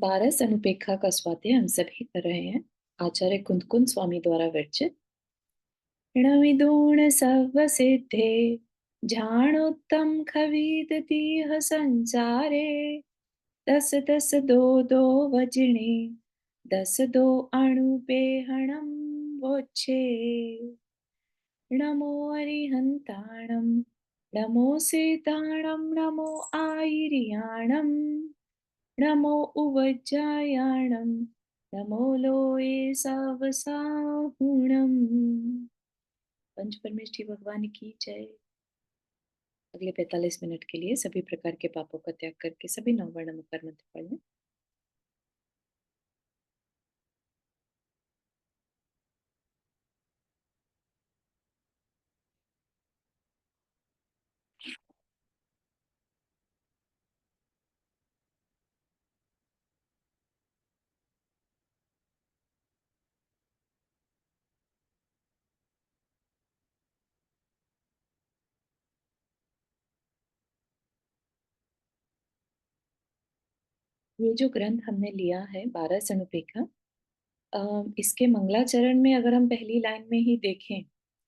पारस अनुपेक्षा का स्वाध्याय हम सभी कर रहे हैं। आचार्य कुंदकुंद स्वामी द्वारा विरचित। णविदूण सव सिद्धे झाणोत्तम खवीद दीह संसारे। दस दस दो दो वजने दस दो अणुपेहणम वोच्छे। नमो अरिहंताणम नमो सेताणम नमो आयर्याणम नमो उवज्जायाणम नमो लोये सवसाहुणम। पंच परमेष्ठी भगवान की जय। अगले 45 मिनट के लिए सभी प्रकार के पापों का त्याग करके सभी नववर्ण मुखर मंत्र पढ़ लें। ये जो ग्रंथ हमने लिया है 12 सनुपेखा, इसके मंगलाचरण में अगर हम पहली लाइन में ही देखें,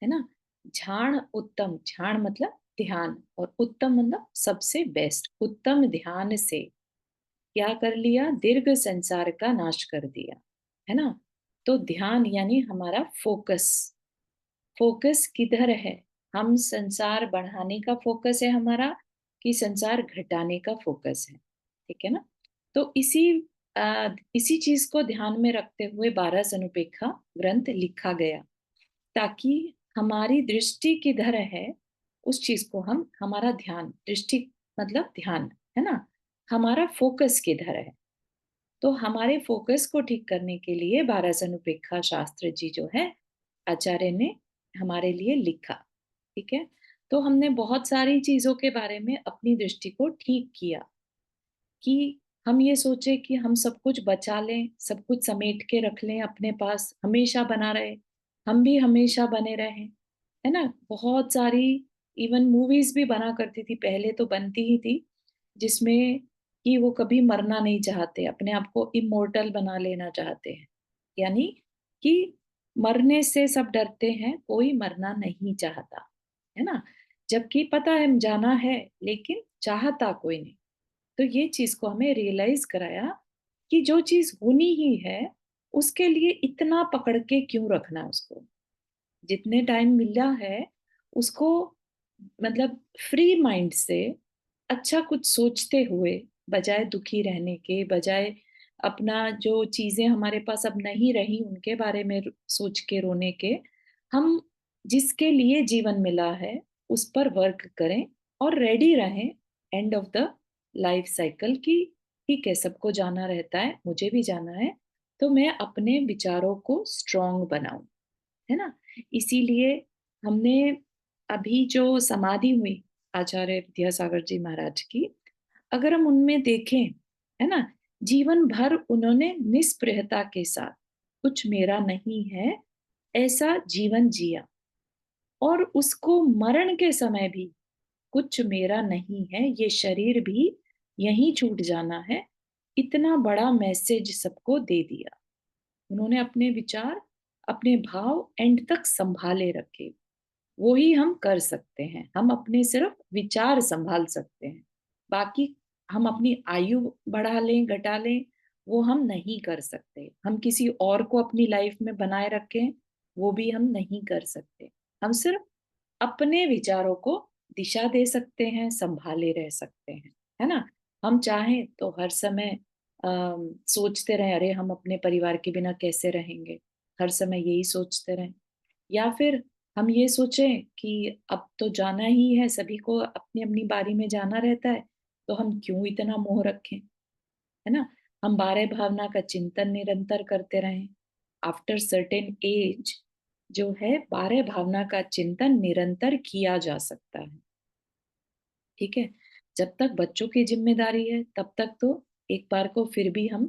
है ना, झाण उत्तम, झाण मतलब ध्यान, और उत्तम मतलब सबसे बेस्ट, उत्तम ध्यान से क्या कर लिया, दीर्घ संसार का नाश कर दिया, है ना। तो ध्यान यानी हमारा फोकस, फोकस किधर है, हम संसार बढ़ाने का फोकस है हमारा कि संसार घटाने का फोकस है, ठीक है ना। तो इसी चीज को ध्यान में रखते हुए 12 सनुपेखा ग्रंथ लिखा गया, ताकि हमारी दृष्टि किधर है उस चीज को हम, हमारा ध्यान, दृष्टि मतलब ध्यान, है ना, हमारा फोकस किधर है। तो हमारे फोकस को ठीक करने के लिए 12 सनुपेखा शास्त्र जी जो है आचार्य ने हमारे लिए लिखा, ठीक है। तो हमने बहुत सारी चीजों के बारे में अपनी दृष्टि को ठीक किया कि हम ये सोचे कि हम सब कुछ बचा लें, सब कुछ समेट के रख लें अपने पास, हमेशा बना रहे, हम भी हमेशा बने रहे, है ना। बहुत सारी इवन मूवीज भी बना करती थी, पहले तो बनती ही थी, जिसमें कि वो कभी मरना नहीं चाहते, अपने आप को इमोर्टल बना लेना चाहते हैं, यानी कि मरने से सब डरते हैं, कोई मरना नहीं चाहता, है ना। जबकि पता है जाना है, लेकिन चाहता कोई नहीं। तो ये चीज को हमें रियलाइज कराया कि जो चीज होनी ही है उसके लिए इतना पकड़ के क्यों रखना है उसको। जितने टाइम मिला है उसको, मतलब फ्री माइंड से अच्छा कुछ सोचते हुए, बजाय दुखी रहने के, बजाय अपना जो चीजें हमारे पास अब नहीं रही उनके बारे में सोच के रोने के, हम जिसके लिए जीवन मिला है उस पर वर्क करें और रेडी रहें end of the life cycle की। ठीक है, सबको जाना रहता है, मुझे भी जाना है, तो मैं अपने विचारों को स्ट्रांग बनाऊं, है ना। इसीलिए हमने अभी जो समाधि हुई आचार्य विद्यासागर जी महाराज की, अगर हम उनमें देखें, है ना, जीवन भर उन्होंने निस्पृहता के साथ कुछ मेरा नहीं है ऐसा जीवन जिया, और उसको मरण के समय भी कुछ मेरा नहीं है, ये शरीर भी यहीं छूट जाना है, इतना बड़ा मैसेज सबको दे दिया। उन्होंने अपने विचार, अपने भाव एंड तक संभाले रखे। वो ही हम कर सकते हैं, हम अपने सिर्फ विचार संभाल सकते हैं, बाकी हम अपनी आयु बढ़ा लें घटा लें वो हम नहीं कर सकते, हम किसी और को अपनी लाइफ में बनाए रखें वो भी हम नहीं कर सकते। हम सिर्फ अपने विचारों को दिशा दे सकते हैं, संभाले रह सकते हैं, है ना। हम चाहें तो हर समय सोचते रहें, अरे हम अपने परिवार के बिना कैसे रहेंगे, हर समय यही सोचते रहें, या फिर हम ये सोचें कि अब तो जाना ही है, सभी को अपनी अपनी बारी में जाना रहता है, तो हम क्यों इतना मोह रखें, है ना। हम 12 भावना का चिंतन निरंतर करते रहें। आफ्टर सर्टेन एज जो है 12 भावना का चिंतन निरंतर किया जा सकता है, ठीक है। जब तक बच्चों की जिम्मेदारी है तब तक तो एक बार को फिर भी हम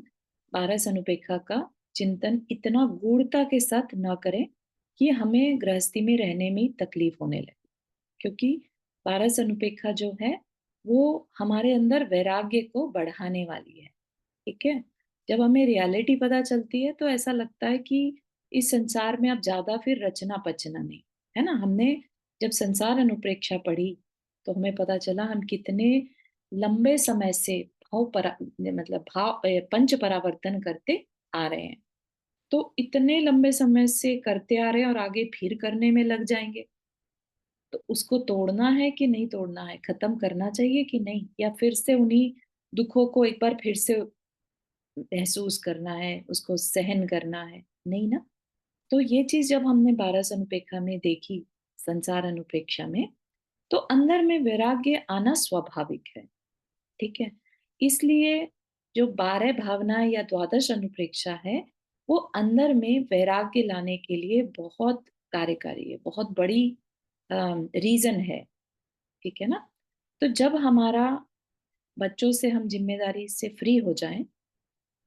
12 अनुपेक्षा का चिंतन इतना गूढ़ता के साथ ना करें कि हमें गृहस्थी में रहने में तकलीफ होने लगे, क्योंकि 12 अनुपेक्षा जो है वो हमारे अंदर वैराग्य को बढ़ाने वाली है, ठीक है। जब हमें रियलिटी पता चलती है तो ऐसा लगता है कि इस संसार में अब ज़्यादा फिर रचना-पचना नहीं, है ना? हमने जब संसार अनुप्रेक्षा पढ़ी, तो हमें पता चला हम कितने लंबे समय से पंच परावर्तन करते आ रहे हैं। तो इतने लंबे समय से करते आ रहे हैं और आगे फिर करने में लग जाएँगे। तो उसको तोड़ना है कि नहीं तोड़ना है? खत्म करना चाहिए कि नहीं? या फिर से उन्हीं दुखों को एक बार फिर से महसूस करना है, उसको सहन करना है? नहीं ना? तो ये चीज़ जब हमने 12 अनुपेक्षा में देखी, संसार अनुप्रेक्षा में, तो अंदर में वैराग्य आना स्वाभाविक है, ठीक है? इसलिए जो 12 भावनाएँ या द्वादश अनुप्रेक्षा है, वो अंदर में वैराग्य लाने के लिए बहुत कार्यकारी है, बहुत बड़ी रीज़न है, ठीक है ना? तो जब हमारा बच्चों से हम ज़िम्मेदारी से फ्री हो जाएँ,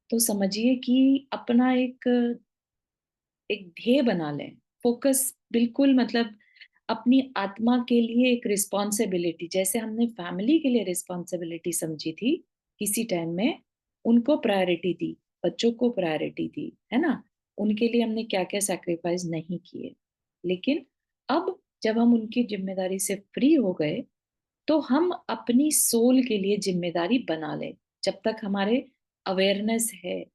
तो समझिए कि अपना एक ध्येय बना लें। फ़ोकस बिल्कुल मतलब अपनी आत्मा के लिए एक रिस्पॉन्सिबिलिटी जैसे हमने फैमिली के लिए रिस्पॉन्सिबिलिटी समझी थी, किसी टाइम में उनको प्रायोरिटी दी, बच्चों को प्रायोरिटी दी, है ना? उनके लिए हमने क्या-क्या सैक्रिफाइस नहीं किए। लेकिन अब जब हम उनकी ज़िम्मेदारी से फ्री हो गए, तो हम अपनी सोल के लिए ज़िम्मेदारी बना लें। जब तक हमारे अवेयरनेस है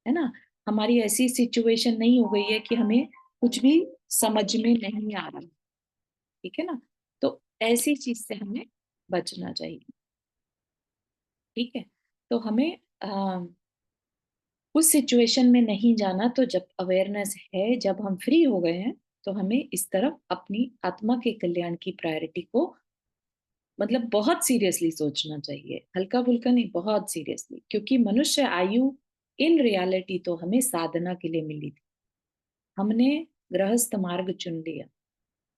ना? हमारी ऐसी सिचुएशन नहीं हो गई है कि हमें कुछ भी समझ में नहीं आ रहा, ठीक है ना? तो ऐसी चीज़ से हमें बचना चाहिए, ठीक है? तो हमें उस सिचुएशन में नहीं जाना तो जब अवेयरनेस है, जब हम फ्री हो गए हैं, तो हमें इस तरफ अपनी आत्मा के कल्याण की प्रायोरिटी को मतलब बहुत सीरियसली सोचना चाहिए, हल्का-फुल्का नहीं, बहुत सीरियसली क्योंकि मनुष्य आयु इन रियलिटी तो हमें साधना के लिए मिली थी। हमने गृहस्थ मार्ग चुन लिया,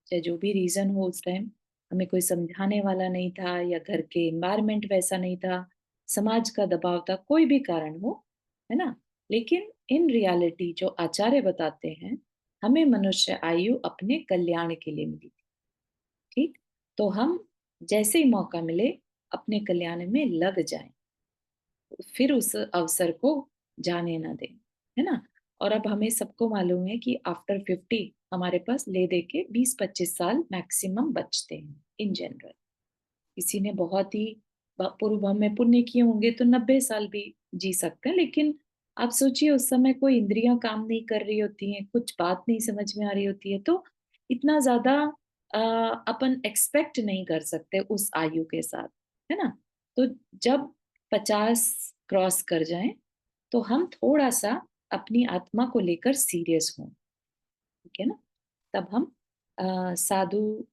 चाहे जो भी रीज़न हो उस टाइम, हमें कोई समझाने वाला नहीं था या घर के एनवायरनमेंट वैसा नहीं था, समाज का दबाव था, कोई भी कारण हो, है ना? लेकिन इन रियलिटी जो आचार्य बताते हैं, हमें मनुष्य आयु अपने कल्याण के लिए मिली थी, ठीक? तो हम जैसे ही मौका मिले, अपने कल्याण में लग जाएँ। फिर उस अवसर को जाने ना दें, है ना? और अब हमें सबको मालूम है कि आफ्टर 50 हमारे पास ले दे के 20-25 साल मैक्सिमम बचते हैं इन जनरल। किसी ने बहुत ही पूर्व में पुण्य किए होंगे तो 90 साल भी जी सकते हैं, लेकिन आप सोचिए उस समय कोई इंद्रियां काम नहीं कर रही होती हैं, कुछ बात नहीं समझ में आ रही होती है, तो इतना ज्यादा अपन एक्सपेक्ट नहीं कर सकते उस आयु के साथ, है ना? तो जब 50 क्रॉस कर जाएं, तो हम थोड़ा सा अपनी आत्मा को लेकर सीरियस हों, ठीक है ना? तब हम साधु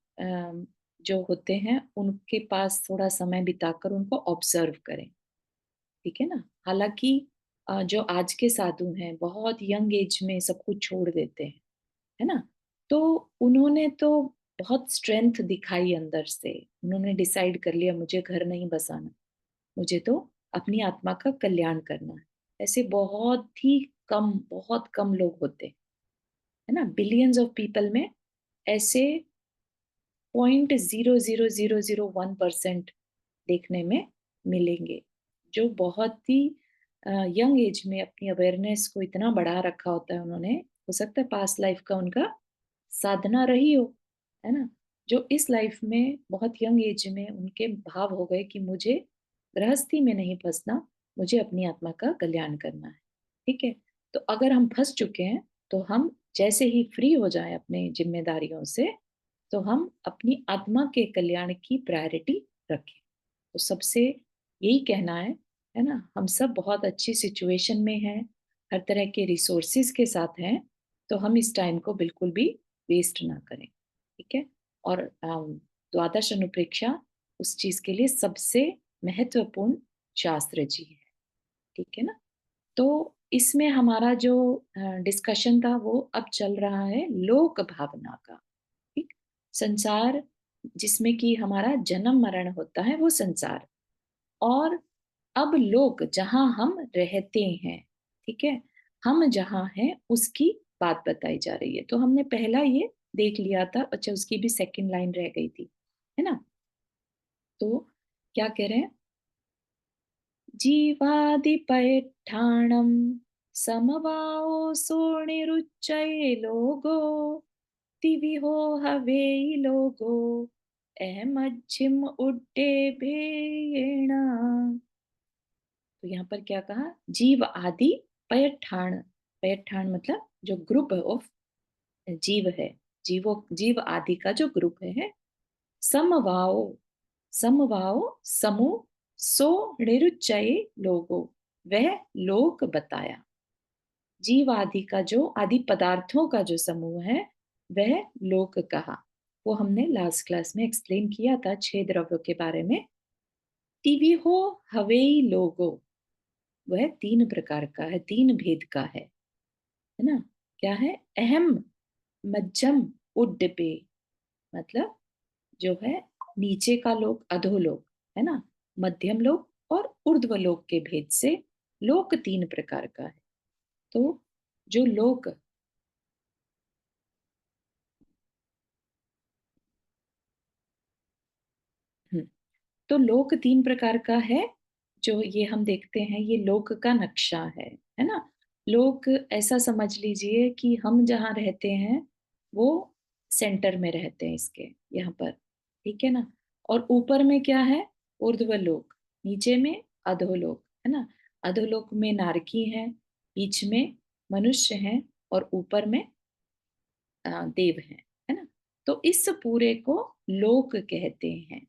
जो होते हैं उनके पास थोड़ा समय बिताकर उनको ऑब्जर्व करें, ठीक है ना? हालाँकि जो आज के साधु हैं बहुत यंग एज में सब कुछ छोड़ देते हैं, है ना? तो उन्होंने तो बहुत स्ट्रेंथ दिखाई अंदर से, उन्होंने डिसाइड कर लिया मुझे घर नहीं बसाना, मुझे तो अपनी आत्मा का कल्याण करना है। ऐसे बहुत कम लोग होते हैं, है ना? बिलियंस ऑफ पीपल में ऐसे 0.00001% देखने में मिलेंगे, जो बहुत ही यंग एज में अपनी अवेयरनेस को इतना बढ़ा रखा होता है उन्होंने, हो सकता है पास्ट लाइफ का उनका साधना रही हो, है ना? जो इस लाइफ में बहुत यंग एज में उनके भाव हो गए कि मुझे गृहस्थी में नहीं फँसना, मुझे अपनी आत्मा का कल्याण करना है, ठीक है? तो अगर हम फँस चुके हैं, तो हम जैसे ही फ्री हो जाएँ अपने ज़िम्मेदारियों से, तो हम अपनी आत्मा के कल्याण की प्रायोरिटी रखें। तो सबसे यही कहना है ना? हम सब बहुत अच्छी सिचुएशन में हैं, हर तरह के रिसोर्सेज़ के साथ हैं, तो हम इस टाइम को बिल्कुल भी वेस्ट ना करें, ठीक है? और द्वादश अनुप्रेक्षा उस चीज़ के लिए सबसे महत्वपूर्ण शास्त्र जी है, ठीक है ना? तो इसमें हमारा जो डिस्कशन था वो अब चल रहा है लोक भावना का, ठीक? संसार जिसमें कि हमारा जन्म-मरण होता है वो संसार। और अब लोग जहाँ हम रहते हैं, ठीक है? हम जहाँ हैं उसकी बात बताई जा रही है। तो हमने पहला ये देख लिया था, अच्छा उसकी भी सेकंड लाइन रह गई थी, है ना? तो क्या कह रहे हैं? जीवादिपैठाणं समवायो सोऽनिरुच्चये लोगो दिविहो हवेहि लोगो अहमज्जिम उड्डे भेयेण। तो यहाँ पर क्या कहा? जीव आदि पयठान। पयठान मतलब जो ग्रुप ऑफ जीव है, जीव आदि का जो ग्रुप है। समवाओ, समवाओ समूह, सो निरुच्चये लोगो, वह लोक बताया। जीव आदि का जो आदि पदार्थों का जो समूह है वह लोक कहा। वो हमने लास्ट क्लास में एक्सप्लेन किया था 6 द्रव्यों के बारे में। टीवी हो हवेई लोगो, वह 3 प्रकार का है, 3 भेद का है ना? क्या है? अहम, मध्यम, उड्डपे, मतलब जो है नीचे का लोक, अधोलोक, है ना? मध्यम लोक और ऊर्ध्व लोक के भेद से लोक 3 प्रकार का है। तो जो लोक, हम्म, तो लोक 3 प्रकार का है। जो ये हम देखते हैं ये लोक का नक्शा है ना? लोक ऐसा समझ लीजिए कि हम जहाँ रहते हैं वो सेंटर में रहते हैं इसके, यहाँ पर, ठीक है ना? और ऊपर में क्या है? ऊर्ध्व लोक, नीचे में अधोलोक, है ना? अधोलोक में नारकी है, बीच में मनुष्य हैं और ऊपर में देव है ना? तो इस पूरे को लोक कहते हैं।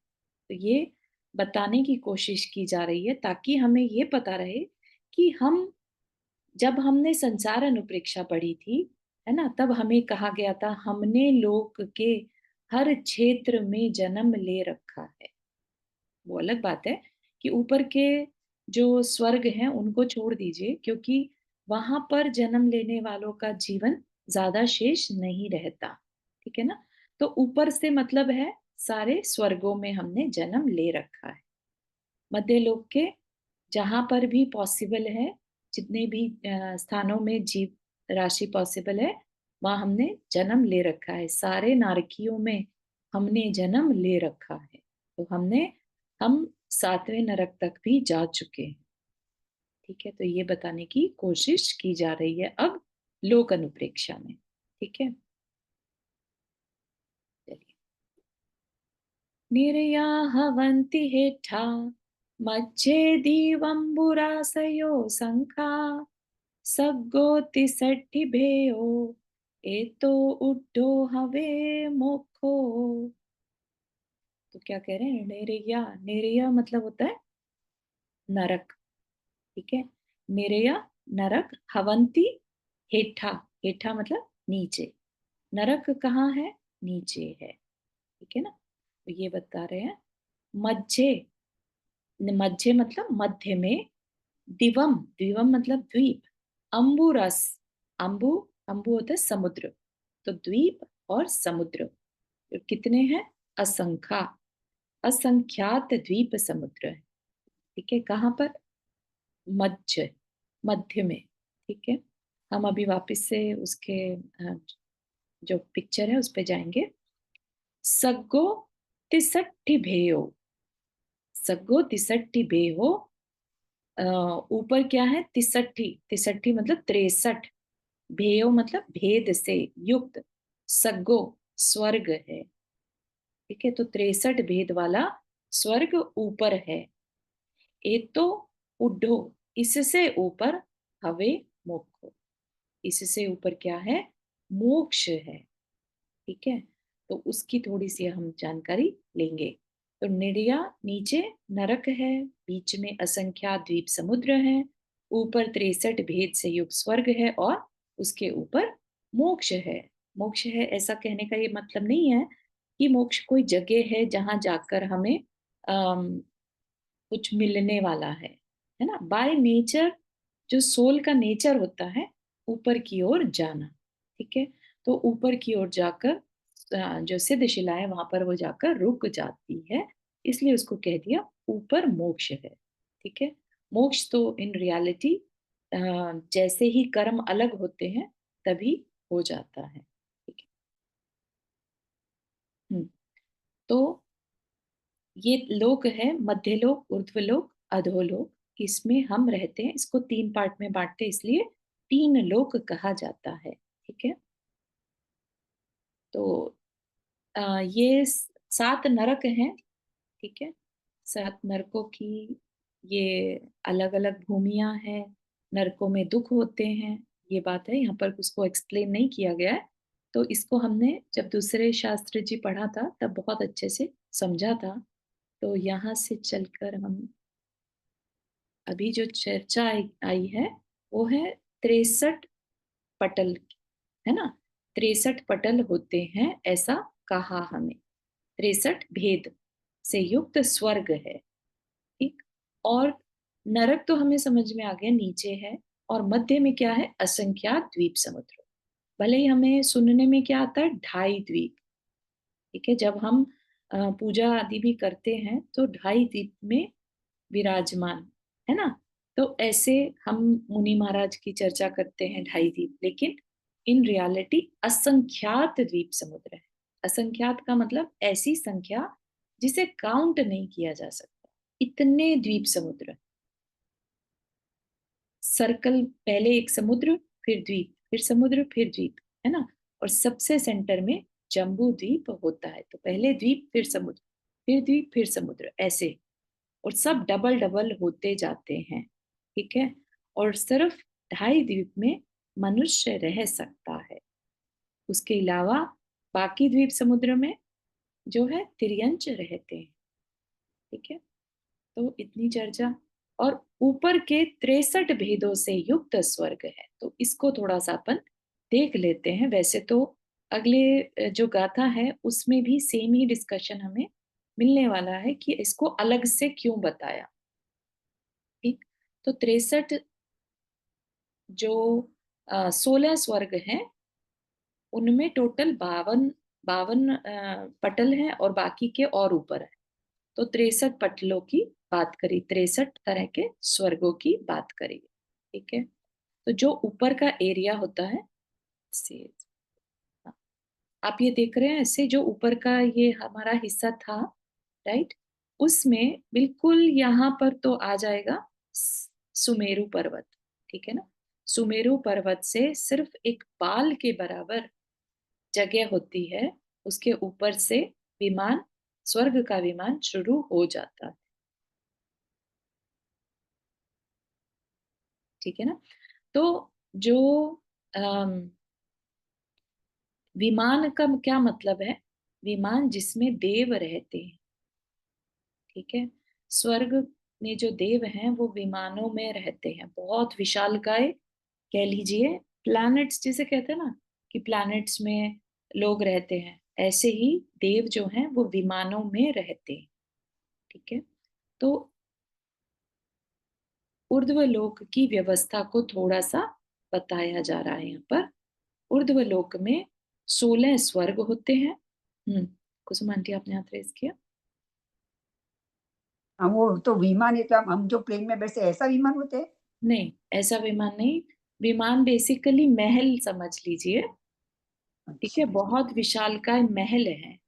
तो ये बताने की कोशिश की जा रही है ताकि हमें ये पता रहे कि हम, जब हमने संसार अनुप्रेक्षा पढ़ी थी, है ना, तब हमें कहा गया था हमने लोक के हर क्षेत्र में जन्म ले रखा है। वो अलग बात है कि ऊपर के जो स्वर्ग हैं उनको छोड़ दीजिए, क्योंकि वहां पर जन्म लेने वालों का जीवन ज्यादा शेष नहीं रहता, ठीक है ना? तो ऊपर से मतलब है सारे स्वर्गों में हमने जन्म ले रखा है। मध्य लोक के जहां पर भी पॉसिबल है, जितने भी स्थानों में जीव राशि पॉसिबल है, वहां हमने जन्म ले रखा है। सारे नारकियों में हमने जन्म ले रखा है। तो हम 7वें नरक तक भी जा चुके हैं, ठीक है? तो ये बताने की कोशिश की जा रही है अब लोक अनुप्रेक्षा में, ठीक है? चलिए। निर्याहवन्ति हेठा मज्जे दीवम्बुरासयो शंखा सग्गोतिसठ्ठिभेयो एतो उड्डो हवे मोखो। तो क्या कह रहे हैं? निर्या, निर्या मतलब होता है नरक, ठीक है? निर्या नरक, हवंती हेठा, हेठा मतलब नीचे, नरक कहाँ है? नीचे है, ठीक है ना? तो ये बता रहे हैं। मज्जे, मज्जे मतलब मध्य में, दिवम, दिवम मतलब द्वीप, अम्बुरस, अम्बु, अम्बु होता है समुद्र, तो द्वीप और समुद्र तो कितने हैं? असंख्या, असंख्यात द्वीप समुद्र है, ठीक है? कहाँ पर? मध्य, मध्य में, ठीक है? हम अभी वापस से उसके जो पिक्चर है उस पे जाएंगे। सग्गो तिसट्ठी भेयो, सग्गो तिसट्ठी भेयो, ऊपर क्या है? तिसट्ठी, तिसट्ठी मतलब 63, भेयो मतलब भेद से युक्त, सग्गो स्वर्ग है, ठीक है? तो 63 भेद वाला स्वर्ग ऊपर है। ए तो उड्ढो, इससे ऊपर हवे मोक्षो, इससे ऊपर क्या है? मोक्ष है, ठीक है? तो उसकी थोड़ी सी हम जानकारी लेंगे। तो निर्या नीचे नरक है, बीच में असंख्यात द्वीप समुद्र है, ऊपर 63 भेद से युक्त स्वर्ग है और उसके ऊपर मोक्ष है। मोक्ष है ऐसा कहने का ये मतलब नहीं है कि मोक्ष कोई जगह है जहां जाकर हमें कुछ मिलने वाला है ना? बाय नेचर जो सोल का नेचर होता है ऊपर की ओर जाना, ठीक है? तो ऊपर की ओर जाकर जो सिद्ध शिला है वहां पर वो जाकर रुक जाती है, इसलिए उसको कह दिया ऊपर मोक्ष है, ठीक है? मोक्ष तो इन रियलिटी जैसे ही कर्म अलग होते हैं तभी हो जाता है, ठीक है? तो ये लोक है, मध्यलोक, ऊर्ध्वलोक, अधोलोक, इसमें हम रहते हैं, इसको 3 पार्ट में बांटते हैं, इसलिए 3 लोक कहा जाता है। ठीक है, तो ये 7 नरक हैं। ठीक है, 7 नरकों की ये अलग अलग भूमियां हैं। नरकों में दुख होते हैं, ये बात है, यहाँ पर उसको एक्सप्लेन नहीं किया गया है। तो इसको हमने जब दूसरे शास्त्र जी पढ़ा था तब बहुत अच्छे से समझा था। तो यहाँ से चलकर हम अभी जो चर्चा आई है वो है 63 पटल की, है ना। 63 पटल होते हैं ऐसा कहा हमें। 63 भेद से युक्त स्वर्ग है। ठीक, और नरक तो हमें समझ में आ गया, नीचे है। और मध्य में क्या है? असंख्यात द्वीप समुद्र। भले ही हमें सुनने में क्या आता है? 2.5 द्वीप। ठीक है, जब हम पूजा आदि भी करते हैं तो 2.5 द्वीप में विराजमान, है ना। तो ऐसे हम मुनि महाराज की चर्चा करते हैं 2.5 द्वीप, लेकिन इन रियलिटी असंख्यात द्वीप समुद्र है। असंख्यात का मतलब ऐसी संख्या जिसे काउंट नहीं किया जा सकता, इतने द्वीप समुद्र। सर्कल, पहले एक समुद्र, फिर द्वीप, फिर समुद्र, फिर द्वीप, है ना। और सबसे सेंटर में जम्बू द्वीप होता है। तो पहले द्वीप, फिर समुद्र, फिर द्वीप, फिर समुद्र, ऐसे। और सब डबल डबल होते जाते हैं। ठीक है, और सिर्फ 2.5 द्वीप में मनुष्य रह सकता है। उसके अलावा बाकी द्वीप समुद्र में जो है तिर्यंच रहते हैं। ठीक है, तो इतनी चर्चा। और ऊपर के 63 भेदों से युक्त स्वर्ग है, तो इसको थोड़ा सा अपन देख लेते हैं। वैसे तो अगले जो गाथा है उसमें भी सेम ही डिस्कशन हमें मिलने वाला है कि इसको अलग से क्यों बताया। ठीक, तो 63 जो 16 स्वर्ग हैं उनमें टोटल 52 पटल हैं और बाकी के और ऊपर है। तो 63 पटलों की बात करी, 63 तरह के स्वर्गों की बात करी। ठीक है, तो जो ऊपर का एरिया होता है से, आप ये देख रहे हैं ऐसे, जो ऊपर का ये हमारा हिस्सा था, राइट, उसमें बिल्कुल यहाँ पर तो आ जाएगा सुमेरु पर्वत। ठीक है ना, सुमेरु पर्वत से सिर्फ एक बाल के बराबर जगह होती है, उसके ऊपर से विमान, स्वर्ग का विमान शुरू हो जाता है। ठीक है ना, तो जो विमान का क्या मतलब है? विमान जिसमें देव रहते हैं। ठीक है, स्वर्ग में जो देव हैं वो विमानों में रहते हैं, बहुत विशालकाय कह लीजिए। प्लैनेट्स जिसे कहते हैं ना, कि प्लैनेट्स में लोग रहते हैं, ऐसे ही देव जो हैं वो विमानों में रहते हैं। ठीक है, तो ऊर्ध्वलोक की व्यवस्था को थोड़ा सा बताया जा रहा है यहाँ पर। ऊर्ध्वलोक में 16 स्वर्ग होते हैं। कुसुम आंटी आपने हाथ रेज किया। हाँ, वो तो विमान है, तो हम जो प्लेन में बैठे ऐसा विमान होते हैं? नहीं, ऐसा विमान नहीं। विमान बेसिकली महल समझ लीजिए। ठीक है, अच्छा बहुत विशालकाय महल है।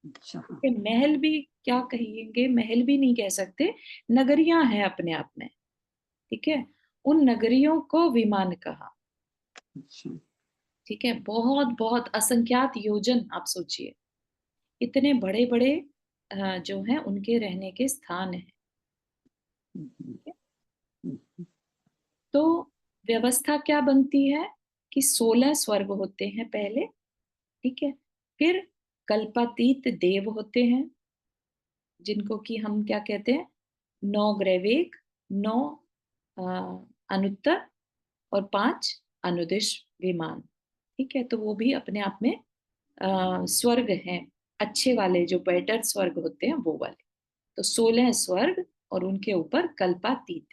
अच्छा। ठीक हाँ है, महल भी क्या कहेंगे, महल भी नहीं कह सकते, नगरियां हैं अपने आप में। ठीक है, उन नगरियों को विमान कहा। अच्छा। ठीक है, बहुत बहुत असंख्यात योजन, आप सोचिए, इतने बड़े बड़े जो हैं उनके रहने के स्थान हैं। हम्म, ठीक है? हम्म, तो व्यवस्था क्या बनती है कि 16 स्वर्ग होते हैं पहले। ठीक है, फिर कल्पातीत देव होते हैं, जिनको कि हम क्या कहते हैं? 9 ग्रैवेक, 9 अ, अनुत्तर और 5 अनुदिश विमान। ठीक है, तो वो भी अपने आप में स्वर्ग हैं, अच्छे वाले जो बेटर स्वर्ग होते हैं वो वाले। तो 16 स्वर्ग और उनके ऊपर कल्पातीत,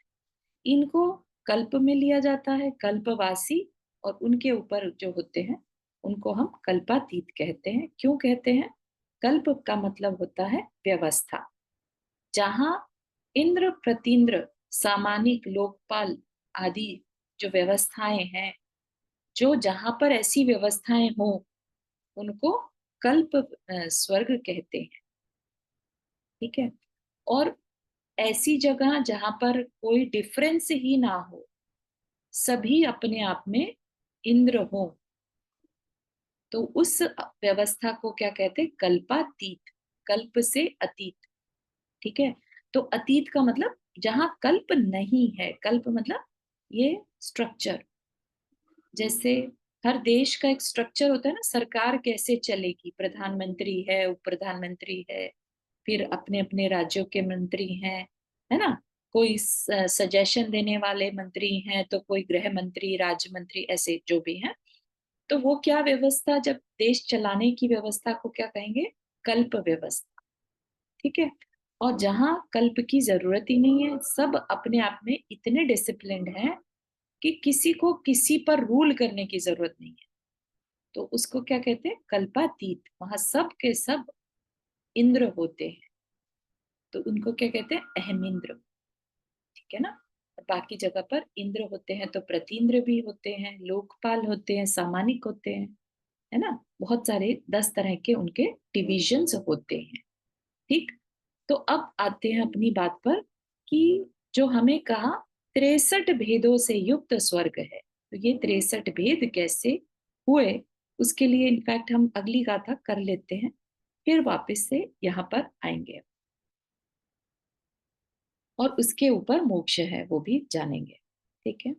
इनको कल्प में लिया जाता है, कल्पवासी। और उनके ऊपर जो होते हैं उनको हम कल्पातीत कहते हैं। क्यों कहते हैं? कल्प का मतलब होता है व्यवस्था, जहां इंद्र प्रतींद्र सामानिक लोकपाल आदि जो व्यवस्थाएं हैं, जो जहां पर ऐसी व्यवस्थाएं हो उनको कल्प स्वर्ग कहते हैं। ठीक है, और ऐसी जगह जहां पर कोई डिफरेंस ही ना हो, सभी अपने आप में इंद्र हो, तो उस व्यवस्था को क्या कहते हैं? कल्पातीत। कल्प से अतीत। ठीक है। तो अतीत का मतलब जहां कल्प नहीं है। कल्प मतलब ये स्ट्रक्चर। जैसे हर देश का एक स्ट्रक्चर होता है ना, सरकार कैसे चलेगी, प्रधानमंत्री है, उप प्रधानमंत्री है, फिर अपने अपने राज्यों के मंत्री हैं, है ना। कोई सजेशन देने वाले मंत्री हैं, तो कोई गृह मंत्री, राज्य मंत्री, ऐसे जो भी हैं। तो वो क्या व्यवस्था, जब देश चलाने की व्यवस्था को क्या कहेंगे? कल्प व्यवस्था। ठीक है। और जहां कल्प की जरूरत ही नहीं है, सब अपने आप में इतने डिसिप्लिन्ड हैं कि किसी को किसी पर रूल करने की जरूरत नहीं है, तो उसको क्या कहते हैं? कल्पातीत। वहां सब के सब इंद्र होते हैं, तो उनको क्या कहते हैं? अहमिंद्र। ठीक है ना। और बाकी जगह पर इंद्र होते हैं तो प्रतींद्र भी होते हैं, लोकपाल होते हैं, सामानिक होते हैं, है ना। बहुत सारे 10 तरह के उनके डिविजन्स होते हैं। ठीक। तो अब आते हैं अपनी बात पर कि जो हमें कहा 63 भेदों से युक्त स्वर्ग है, तो ये 63 भेद कैसे हुए, उसके लिए इनफैक्ट हम अगली गाथा कर लेते हैं, फिर वापस से यहाँ पर आएंगे और उसके ऊपर मोक्ष है वो भी जानेंगे। ठीक है।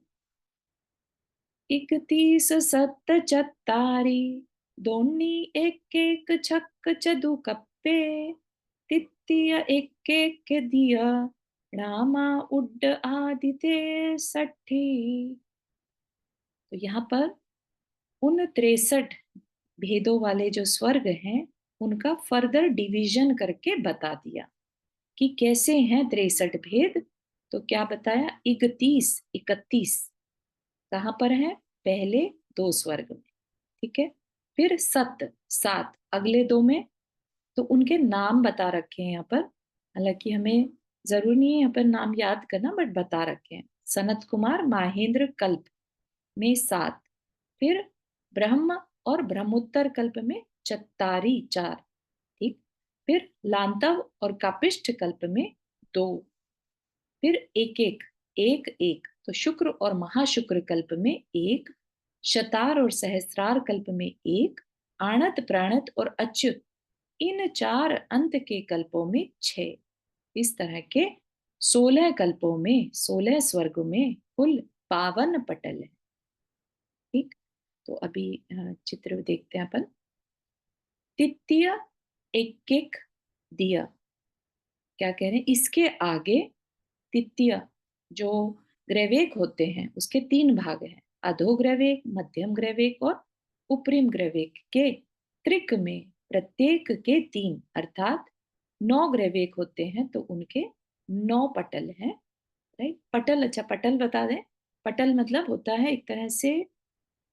31 सत्त चत्तारी, दोन्नी एक एक छक्क चदु कप्पे, तित्तिय एक एक दिया, रामा उड्ड आदिते सठी। तो यहाँ पर उन 63 भेदों वाले जो स्वर्ग हैं, उनका फर्दर डिवीजन करके बता दिया कि कैसे हैं 63 भेद। तो क्या बताया? 31, 31 कहाँ पर है? पहले 2 स्वर्ग में। ठीक है। फिर सत, 7 अगले 2 में। तो उनके नाम बता रखे हैं यहाँ पर, हालांकि हमें जरूर नहीं है यहाँ पर नाम याद करना, बट बता रखे हैं। सनत कुमार माहेंद्र कल्प में 7, फिर ब्रह्म और ब्रह्मोत्तर कल्प में चत्तारी 4। ठीक। फिर लांतव और कापिष्ठ कल्प में 2, फिर एक एक, एक एक, तो शुक्र और महाशुक्र कल्प में 1, शतार और सहस्रार कल्प में 1, आणत प्राणत और अच्युत, इन 4 अंत के कल्पों में 6। इस तरह के 16 कल्पों में, 16 स्वर्गों में कुल 52 पटल है। ठीक। तो अभी चित्र देखते हैं अपन। तृतीय एक एक दिया, क्या कह रहे हैं? इसके आगे तृतीय जो ग्रैवेक होते हैं, उसके 3 भाग हैं, अधोग्रैवेक, मध्यम ग्रैवेक और उपरिम ग्रैवेक के त्रिक में प्रत्येक के 3 अर्थात 9 ग्रैवेक होते हैं, तो उनके 9 पटल हैं। राइट। पटल, अच्छा पटल बता दें। पटल मतलब होता है एक तरह से,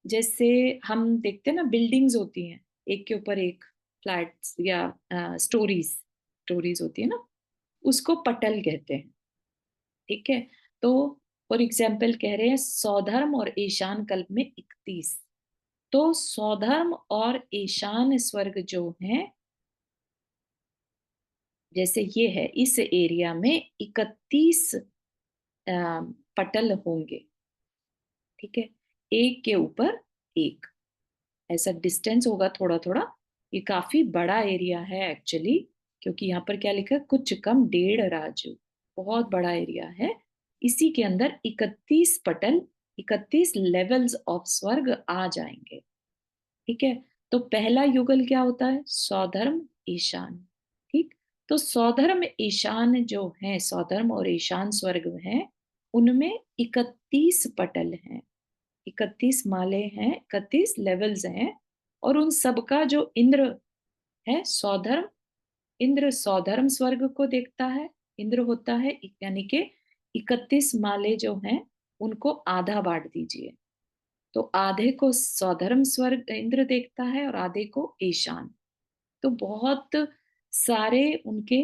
जैसे हम देखते हैं ना बिल्डिंग्स होती हैं एक के ऊपर एक, फ्लैट्स या स्टोरीज, स्टोरीज होती है ना, उसको पटल कहते हैं। ठीक है। तो फॉर एग्जाम्पल कह रहे हैं सौधर्म और ईशान कल्प में 31। तो सौधर्म और ईशान स्वर्ग जो हैं, जैसे ये है, इस एरिया में 31 पटल होंगे। ठीक है। एक के ऊपर एक, ऐसा डिस्टेंस होगा थोड़ा थोड़ा। ये काफी बड़ा एरिया है एक्चुअली, क्योंकि यहाँ पर क्या लिखा है? कुछ कम 1.5 राजू। बहुत बड़ा एरिया है। इसी के अंदर 31 पटल, 31 लेवल्स ऑफ स्वर्ग आ जाएंगे। ठीक है। तो पहला युगल क्या होता है? सौधर्म ईशान। ठीक। तो सौधर्म ईशान जो है, सौधर्म और ईशान स्वर्ग हैं, उनमें 31 पटल हैं, 31 माले हैं, 31 लेवल्स हैं। और उन सबका जो इंद्र है सौधर्म, इंद्र सौधर्म स्वर्ग को देखता है, इंद्र होता है, यानी कि 31 माले जो हैं उनको आधा बांट दीजिए, तो आधे को सौधर्म स्वर्ग इंद्र देखता है और आधे को ईशान। तो बहुत सारे उनके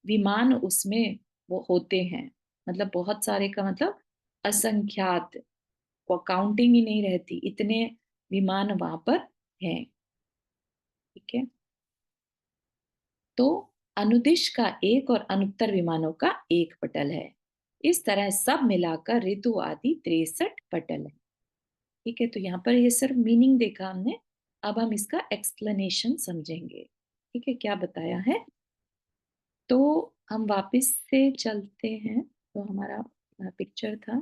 विमान उसमें वो होते हैं, मतलब बहुत सारे का मतलब असंख्यात, को काउंटिंग ही नहीं रहती, इतने विमान वहां पर हैं। ठीक है। तो अनुदिश का एक और अनुत्तर विमानों का एक पटल है। इस तरह सब मिलाकर ऋतु आदि 63 पटल है। ठीक है, तो यहाँ पर ये सिर्फ मीनिंग देखा हमने, अब हम इसका एक्सप्लेनेशन समझेंगे। ठीक है, क्या बताया है, तो हम वापस से चलते हैं, तो हमारा पिक्चर था।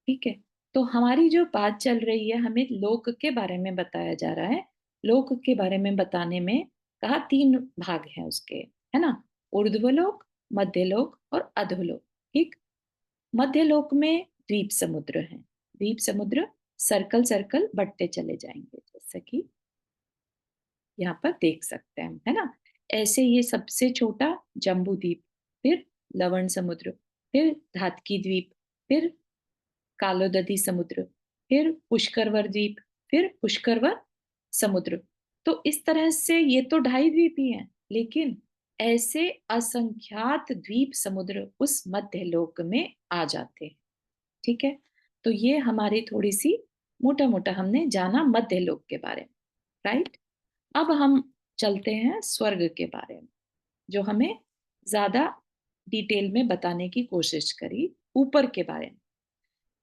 ठीक है, तो हमारी जो बात चल रही है, हमें लोक के बारे में बताया जा रहा है। लोक के बारे में बताने में कहा 3 भाग हैं उसके, है ना, ऊर्ध्वलोक, मध्यलोक और अधोलोक। ठीक, मध्यलोक में द्वीप समुद्र हैं। द्वीप समुद्र सर्कल सर्कल बढ़ते चले जाएंगे, जैसे कि यहाँ पर देख सकते हैं, है ना। ऐसे ये सबसे छोटा जम्बू द्वीप, फिर लवण समुद्र, फिर धातकी द्वीप, फिर कालोदधी समुद्र, फिर पुष्करवर द्वीप, फिर पुष्करवर समुद्र। तो इस तरह से ये तो 2.5 द्वीप ही हैं, लेकिन ऐसे असंख्यात द्वीप समुद्र उस मध्य लोक में आ जाते हैं। ठीक है, तो ये हमारी थोड़ी सी मोटा मोटा हमने जाना मध्य लोक के बारे में, राइट। अब हम चलते हैं स्वर्ग के बारे में, जो हमें ज्यादा डिटेल में बताने की कोशिश करी ऊपर के बारे में।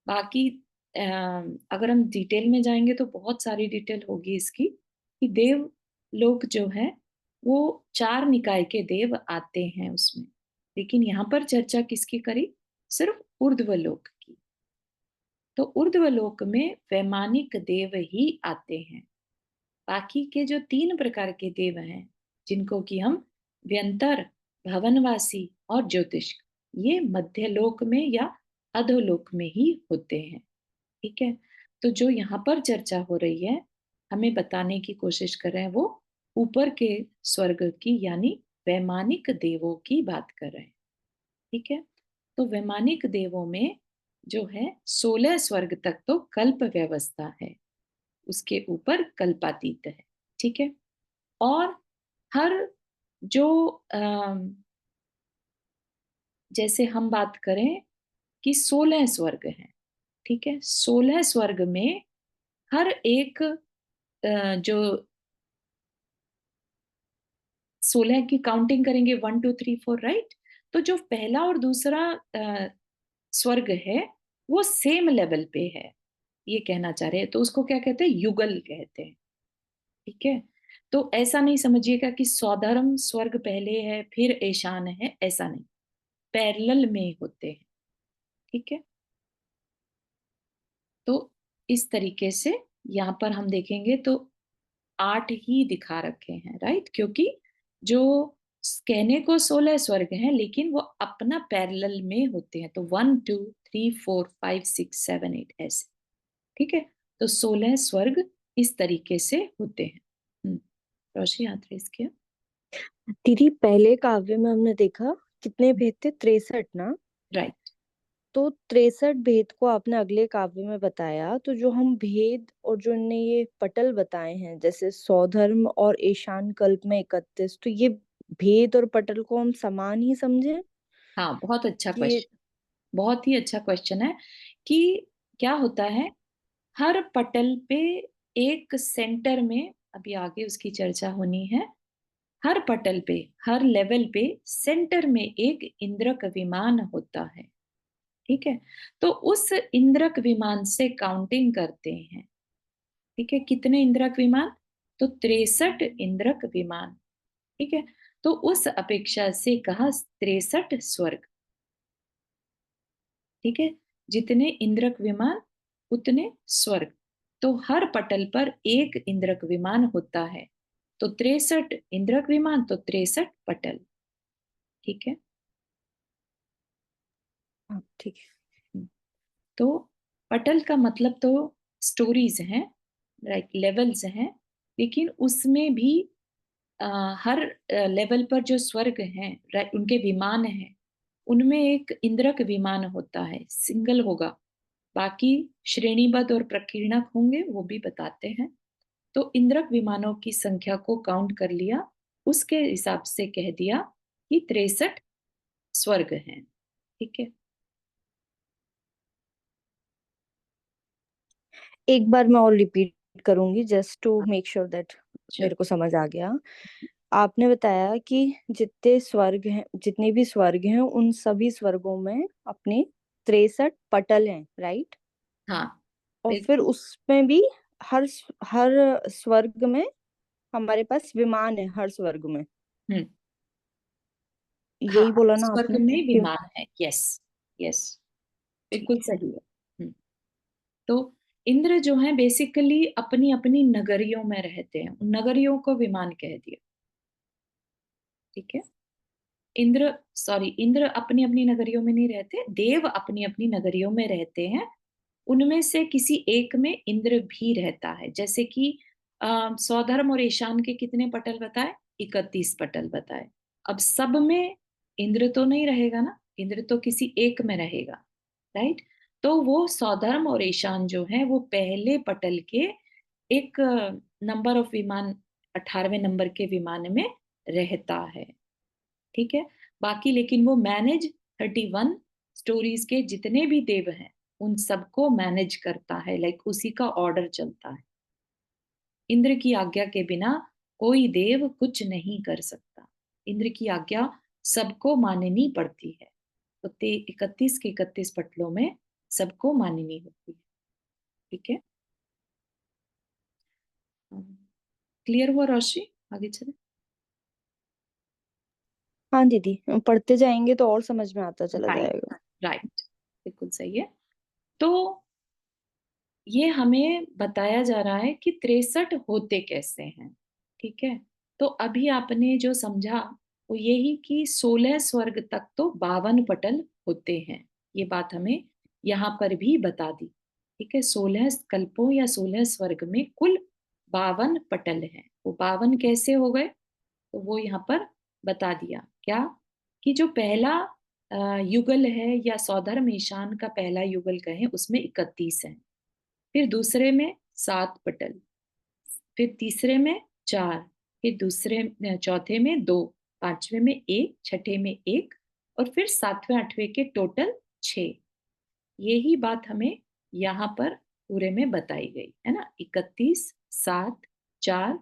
बाकी अगर हम डिटेल में जाएंगे तो बहुत सारी डिटेल होगी इसकी, कि देव लोक जो है वो 4 निकाय के देव आते हैं उसमें, लेकिन यहाँ पर चर्चा किसकी करी, सिर्फ ऊर्ध्वलोक की। तो ऊर्ध्वलोक में वैमानिक देव ही आते हैं। बाकी के जो 3 प्रकार के देव हैं, जिनको कि हम व्यंतर, भवनवासी और ज्योतिष, ये मध्यलोक में या अधोलोक में ही होते हैं। ठीक है, तो जो यहाँ पर चर्चा हो रही है, हमें बताने की कोशिश कर रहे हैं, वो ऊपर के स्वर्ग की, यानी वैमानिक देवों की बात कर रहे हैं। ठीक है, तो वैमानिक देवों में जो है 16 स्वर्ग तक तो कल्प व्यवस्था है, उसके ऊपर कल्पातीत है। ठीक है, और हर जो जैसे हम बात करें कि 16 स्वर्ग हैं। ठीक है, 16 स्वर्ग में हर एक जो 16 की काउंटिंग करेंगे, 1 2 3 4, राइट। तो जो पहला और दूसरा स्वर्ग है वो सेम लेवल पे है, ये कहना चाह रहे हैं, तो उसको क्या कहते हैं, युगल कहते हैं। ठीक है, तो ऐसा नहीं समझिएगा कि सौधर्म स्वर्ग पहले है फिर ईशान है, ऐसा नहीं, पैरेलल में होते हैं। ठीक है, तो इस तरीके से यहाँ पर हम देखेंगे तो 8 ही दिखा रखे हैं, राइट, क्योंकि जो कहने को 16 स्वर्ग हैं, लेकिन वो अपना पैरेलल में होते हैं, तो 1 2 3 4 5 6 7 8 ऐसे। ठीक है, तो 16 स्वर्ग इस तरीके से होते हैं। रोशनी, हाथ रेस किया। दीदी, पहले काव्य में हमने देखा कितने भेद थे, 63 ना। राइट, तो 63 भेद को आपने अगले काव्य में बताया, तो जो हम भेद और जो इनने ये पटल बताए हैं, जैसे सौधर्म और ईशान कल्प में 31, तो ये भेद और पटल को हम समान ही समझे हाँ, बहुत अच्छा कि ये। क्वेश्चन, बहुत ही अच्छा क्वेश्चन है, कि क्या होता है, हर पटल पे एक सेंटर में, अभी आगे उसकी चर्चा होनी है, हर पटल पे, हर लेवल पे सेंटर में एक इंद्रक विमान होता है। ठीक है, तो उस इंद्रक विमान से काउंटिंग करते हैं। ठीक है, कितने इंद्रक विमान, तो 63 इंद्रक विमान। ठीक है, तो उस अपेक्षा से कहा 63 स्वर्ग। ठीक है, जितने इंद्रक विमान उतने स्वर्ग, तो हर पटल पर एक इंद्रक विमान होता है, तो 63 इंद्रक विमान तो 63 पटल। ठीक है, हाँ, ठीक है। तो पटल का मतलब तो स्टोरीज हैं, राइट, लेवल्स हैं, लेकिन उसमें भी हर लेवल पर जो स्वर्ग हैं, राइट, उनके विमान हैं, उनमें एक इंद्रक विमान होता है, सिंगल होगा, बाकी श्रेणीबद्ध और प्रकीर्णक होंगे, वो भी बताते हैं। तो इंद्रक विमानों की संख्या को काउंट कर लिया, उसके हिसाब से कह दिया कि 63 स्वर्ग हैं। ठीक है, एक बार मैं और रिपीट करूंगी जस्ट टू हाँ, मेक श्योर दैट श्योर। मेरे को समझ आ गया। आपने बताया कि जितने स्वर्ग हैं, जितने भी स्वर्ग हैं, उन सभी स्वर्गों में अपने 63 पटल हैं, राइट? हाँ, और फिर बिल्कुल। उसमें भी हर स्वर्ग में हमारे पास विमान है, हर स्वर्ग में। हम्म। हाँ, यही बोला ना स्वर्ग आपने में कि विमान है, यस। यस, बिल्कुल ठीक है। सही है। तो इंद्र जो है बेसिकली अपनी अपनी नगरियों में रहते हैं, उन नगरियों को विमान कह दिया। ठीक है। इंद्र अपनी अपनी नगरियों में नहीं रहते, देव अपनी अपनी नगरियों में रहते हैं। उनमें से किसी एक में इंद्र भी रहता है। जैसे कि सौधर्म और ईशान के कितने पटल बताए? 31 पटल बताए। अब सब में इंद्र तो नहीं रहेगा ना, इंद्र तो किसी एक में रहेगा, राइट? तो वो सौधर्म और ईशान जो है वो पहले पटल के एक नंबर ऑफ विमान, 18वें नंबर के विमान में रहता है। ठीक है। बाकी लेकिन वो मैनेज 31 स्टोरीज के जितने भी देव हैं उन सबको मैनेज करता है, लाइक उसी का ऑर्डर चलता है। इंद्र की आज्ञा के बिना कोई देव कुछ नहीं कर सकता। इंद्र की आज्ञा सबको माननी पड़ती है। तो 31 के 31 पटलों में सबको माननी होती है। ठीक है। क्लियर हुआ रोशनी? आगे चले। हाँ दीदी, पढ़ते जाएंगे तो और समझ में आता चला राइट। जाएगा। राइट, बिल्कुल सही है। तो ये हमें बताया जा रहा है कि 63 होते कैसे हैं। ठीक है। तो अभी आपने जो समझा वो यही कि 16 स्वर्ग तक तो 52 पटल होते हैं। ये बात हमें यहाँ पर भी बता दी। ठीक है। 16 कल्पों या 16 स्वर्ग में कुल 52 पटल हैं। वो 52 कैसे हो गए? तो वो यहाँ पर बता दिया क्या, कि जो पहला युगल है या सौधर्म ईशान का पहला युगल कहें उसमें 31 है। फिर दूसरे में 7 पटल, फिर तीसरे में 4, फिर चौथे में 2, पांचवे में 1, छठे में 1, और फिर सातवें आठवें के टोटल 6। यही बात हमें यहाँ पर पूरे में बताई गई है ना। 31, 7, 4,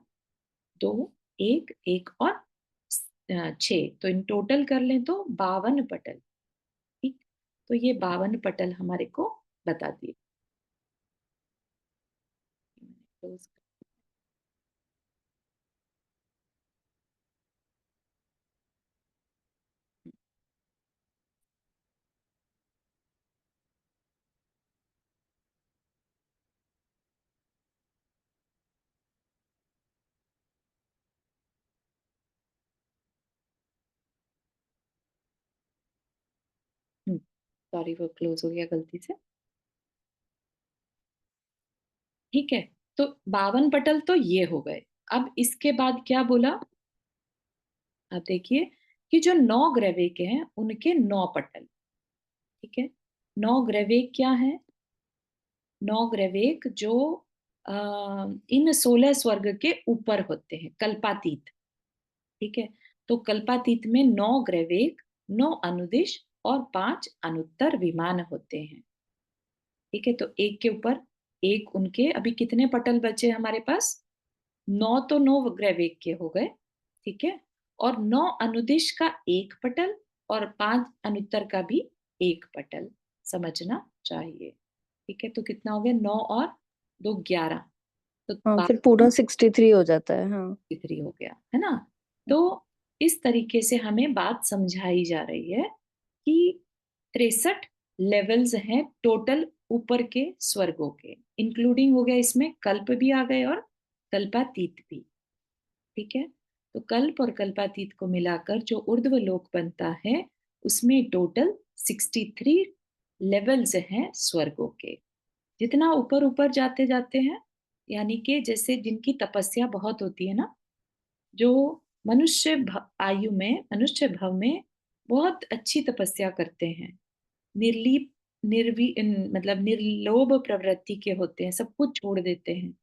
2, 1, 1 और 6, तो इन टोटल कर लें तो 52 पटल। ठीक। तो ये 52 पटल हमारे को बता दिए। सॉरी, वो क्लोज हो गया गलती से। ठीक है। तो 52 पटल तो ये हो गए। अब इसके बाद क्या बोला? अब देखिए कि जो 9 ग्रैविक हैं उनके 9 पटल। ठीक है। 9 ग्रैविक क्या है? 9 ग्रैविक जो इन 16 स्वर्ग के ऊपर होते हैं, कल्पातीत। ठीक है। तो कल्पातीत में 9 ग्रैविक, 9 अनुदिश और 5 अनुत्तर विमान होते हैं। ठीक है। तो एक के ऊपर एक, उनके अभी कितने पटल बचे हमारे पास? 9 तो 9 ग्रैविक के हो गए। ठीक है। और 9 अनुदिश का एक पटल और 5 अनुत्तर का भी एक पटल, समझना चाहिए। ठीक है। तो कितना हो गया? 9 और 2 11। तो हाँ, फिर 12 पूरा 63 हो जाता है। हाँ। तिथि हो गया है ना। तो इस तरीके से हमें बात समझाई जा रही है कि 63 लेवल्स हैं टोटल ऊपर के स्वर्गों के, इंक्लूडिंग हो गया इसमें कल्प भी आ गए और कल्पातीत भी। ठीक है। तो कल्प और कल्पातीत को मिलाकर जो ऊर्ध्व लोक बनता है उसमें टोटल 63 लेवल्स हैं स्वर्गों के। जितना ऊपर ऊपर जाते जाते हैं, यानी कि जैसे जिनकी तपस्या बहुत होती है ना, जो आयु में, मनुष्य भव में बहुत अच्छी तपस्या करते हैं, निर्लीप मतलब निर्लोभ प्रवृत्ति के होते हैं, सब कुछ छोड़ देते हैं,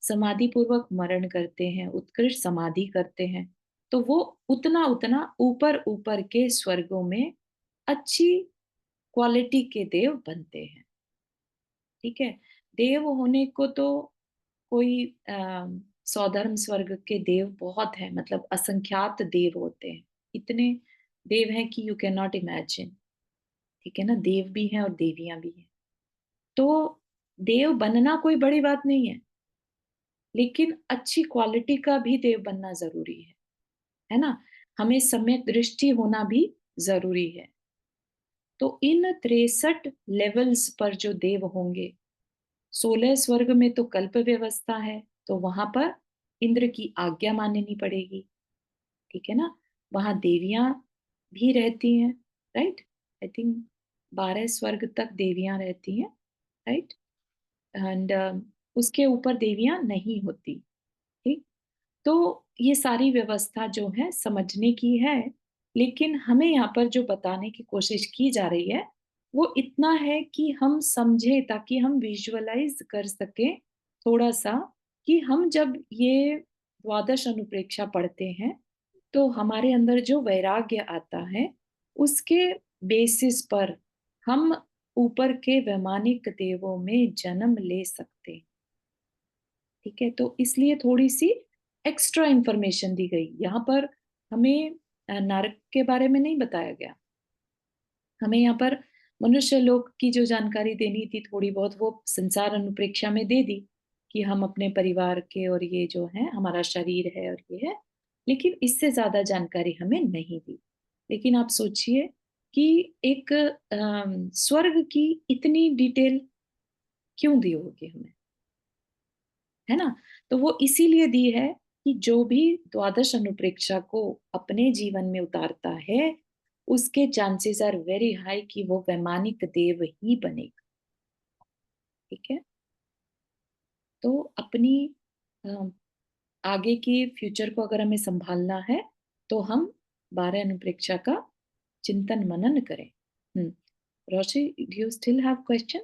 समाधि पूर्वक मरण करते हैं, उत्कृष्ट समाधि करते हैं, तो वो उतना उतना ऊपर ऊपर के स्वर्गों में अच्छी क्वालिटी के देव बनते हैं। ठीक है। देव होने को तो कोई सौधर्म स्वर्ग के देव बहुत हैं, मतलब असंख्यात देव होते हैं। इतने देव हैं कि यू कैन नॉट इमेजिन। ठीक है ना, देव भी हैं और देवियां भी हैं। तो देव बनना कोई बड़ी बात नहीं है, लेकिन अच्छी क्वालिटी का भी देव बनना जरूरी है ना। हमें सम्यक दृष्टि होना भी जरूरी है। तो इन 63 लेवल्स पर जो देव होंगे, 16 स्वर्ग में तो कल्प व्यवस्था है, तो वहां पर इंद्र की आज्ञा माननी पड़ेगी। ठीक है ना। वहां देवियां भी रहती हैं, राइट। आई थिंक 12 स्वर्ग तक देवियां रहती हैं, राइट। एंड उसके ऊपर देवियां नहीं होती। ठीक। तो ये सारी व्यवस्था जो है समझने की है, लेकिन हमें यहाँ पर जो बताने की कोशिश की जा रही है वो इतना है कि हम समझे, ताकि हम विजुअलाइज कर सके थोड़ा सा, कि हम जब ये द्वादश अनुप्रेक्षा पढ़ते हैं तो हमारे अंदर जो वैराग्य आता है उसके बेसिस पर हम ऊपर के वैमानिक देवों में जन्म ले सकते हैं। ठीक है, तो इसलिए थोड़ी सी एक्स्ट्रा इंफॉर्मेशन दी गई यहाँ पर। हमें नरक के बारे में नहीं बताया गया, हमें यहाँ पर मनुष्य लोक की जो जानकारी देनी थी थोड़ी बहुत, वो संसार अनुप्रेक्षा में दे दी कि हम अपने परिवार के और ये जो है हमारा शरीर है और ये है, लेकिन इससे ज्यादा जानकारी हमें नहीं दी। लेकिन आप सोचिए कि एक स्वर्ग की इतनी डिटेल क्यों दी होगी हमें, है ना। तो वो इसीलिए दी है कि जो भी द्वादश अनुप्रेक्षा को अपने जीवन में उतारता है उसके चांसेस आर वेरी हाई कि वो वैमानिक देव ही बनेगा। ठीक है। तो अपनी अ, आगे की फ्यूचर को अगर हमें संभालना है तो हम 12 अनुप्रेक्षा का चिंतन मनन करें। Roshi, do you still have question?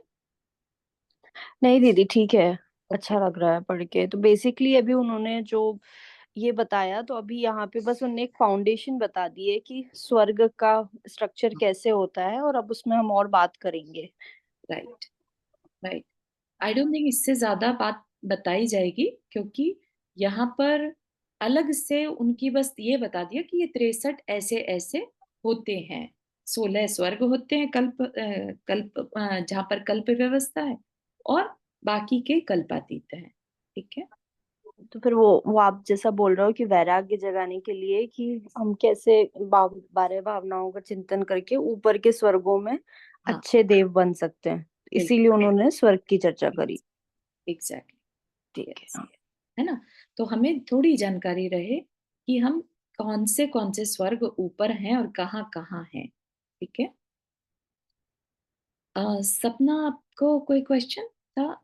नहीं दीदी, ठीक है। ओके। अच्छा लग रहा है पढ़ के। तो बेसिकली अभी उन्होंने जो ये बताया, तो अभी यहाँ पे बस उन्होंने एक फाउंडेशन बता दी है कि स्वर्ग का स्ट्रक्चर कैसे होता है, और अब उसमें हम और बात करेंगे। Right, right. I don't think इससे ज्यादा बात बताई जाएगी, क्योंकि यहाँ पर अलग से उनकी बस ये बता दिया कि ये 63 ऐसे ऐसे होते हैं। 16 स्वर्ग होते हैं, जहाँ पर कल्प व्यवस्था है, और बाकी के कल्पातीत हैं। ठीक है। तो फिर वो आप जैसा बोल रहे हो कि वैराग्य जगाने के लिए कि हम कैसे 12 भावनाओं का चिंतन करके ऊपर के स्वर्गों में हाँ, अच्छे देव बन सकते हैं, इसीलिए बिल्कुल। उन्होंने स्वर्ग की चर्चा करी। एग्जैक्टली, ठीक यस, है। है ना। तो हमें थोड़ी जानकारी रहे कि हम कौन से स्वर्ग ऊपर हैं और कहाँ कहाँ हैं। ठीक है। सपना, आपको कोई क्वेश्चन था?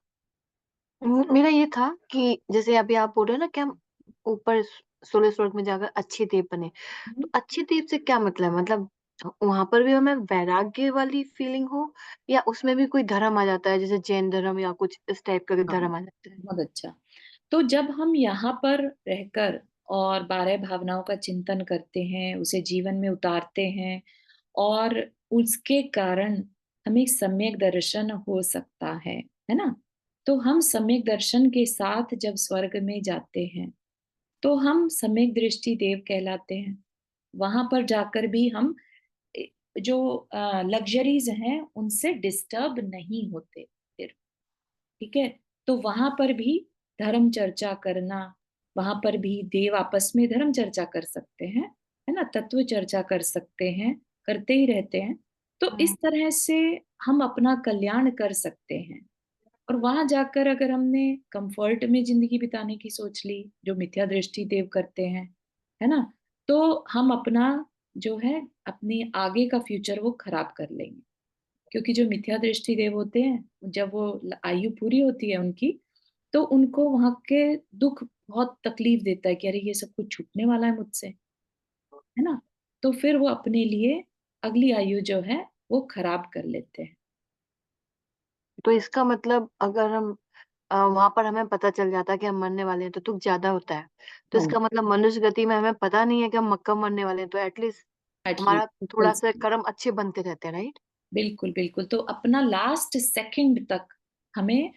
मेरा ये था कि जैसे अभी आप बोल रहे हो ना कि हम ऊपर 16 स्वर्ग में जाकर अच्छे देव बने, हम्म, तो अच्छे देव से क्या मतलब है? मतलब वहां पर भी हमें वैराग्य वाली फीलिंग हो, या उसमें भी कोई धर्म आ जाता है, जैसे जैन धर्म या कुछ इस टाइप का हाँ, धर्म आ जाता है? बहुत अच्छा। तो जब हम यहाँ पर रहकर और 12 भावनाओं का चिंतन करते हैं, उसे जीवन में उतारते हैं, और उसके कारण हमें सम्यक दर्शन हो सकता है ना। तो हम सम्यक दर्शन के साथ जब स्वर्ग में जाते हैं तो हम सम्यक दृष्टि देव कहलाते हैं। वहां पर जाकर भी हम जो लग्जरीज हैं उनसे डिस्टर्ब नहीं होते फिर। ठीक है। तो वहां पर भी धर्म चर्चा करना, वहां पर भी देव आपस में धर्म चर्चा कर सकते हैं, है ना, तत्व चर्चा कर सकते हैं, करते ही रहते हैं। तो इस हम्म। तरह से हम अपना कल्याण कर सकते हैं। और वहां जाकर अगर हमने कंफर्ट में जिंदगी बिताने की सोच ली, जो मिथ्या दृष्टि देव करते हैं, है ना, तो हम अपना जो है अपनी आगे का फ्यूचर वो खराब कर लेंगे। क्योंकि जो मिथ्या दृष्टि देव होते हैं जब वो आयु पूरी होती है उनकी, तो उनको वहां के दुख बहुत तकलीफ देता है कि अरे ये सब कुछ छूटने वाला है मुझसे, है ना। तो फिर वो अपने लिए अगली आयु जो है वो खराब कर लेते हैं। तो इसका मतलब अगर हम वहां पर हमें पता चल जाता है कि हम मरने वाले हैं तो दुख ज्यादा होता है, तो हाँ इसका मतलब मनुष्य गति में हमें पता नहीं है कि हम कब मरने वाले हैं, तो एटलीस्ट हमारा थोड़ा सा एटलीस्ट, कर्म अच्छे बनते रहते हैं, राइट? बिल्कुल बिल्कुल। तो अपना लास्ट सेकंड तक हमें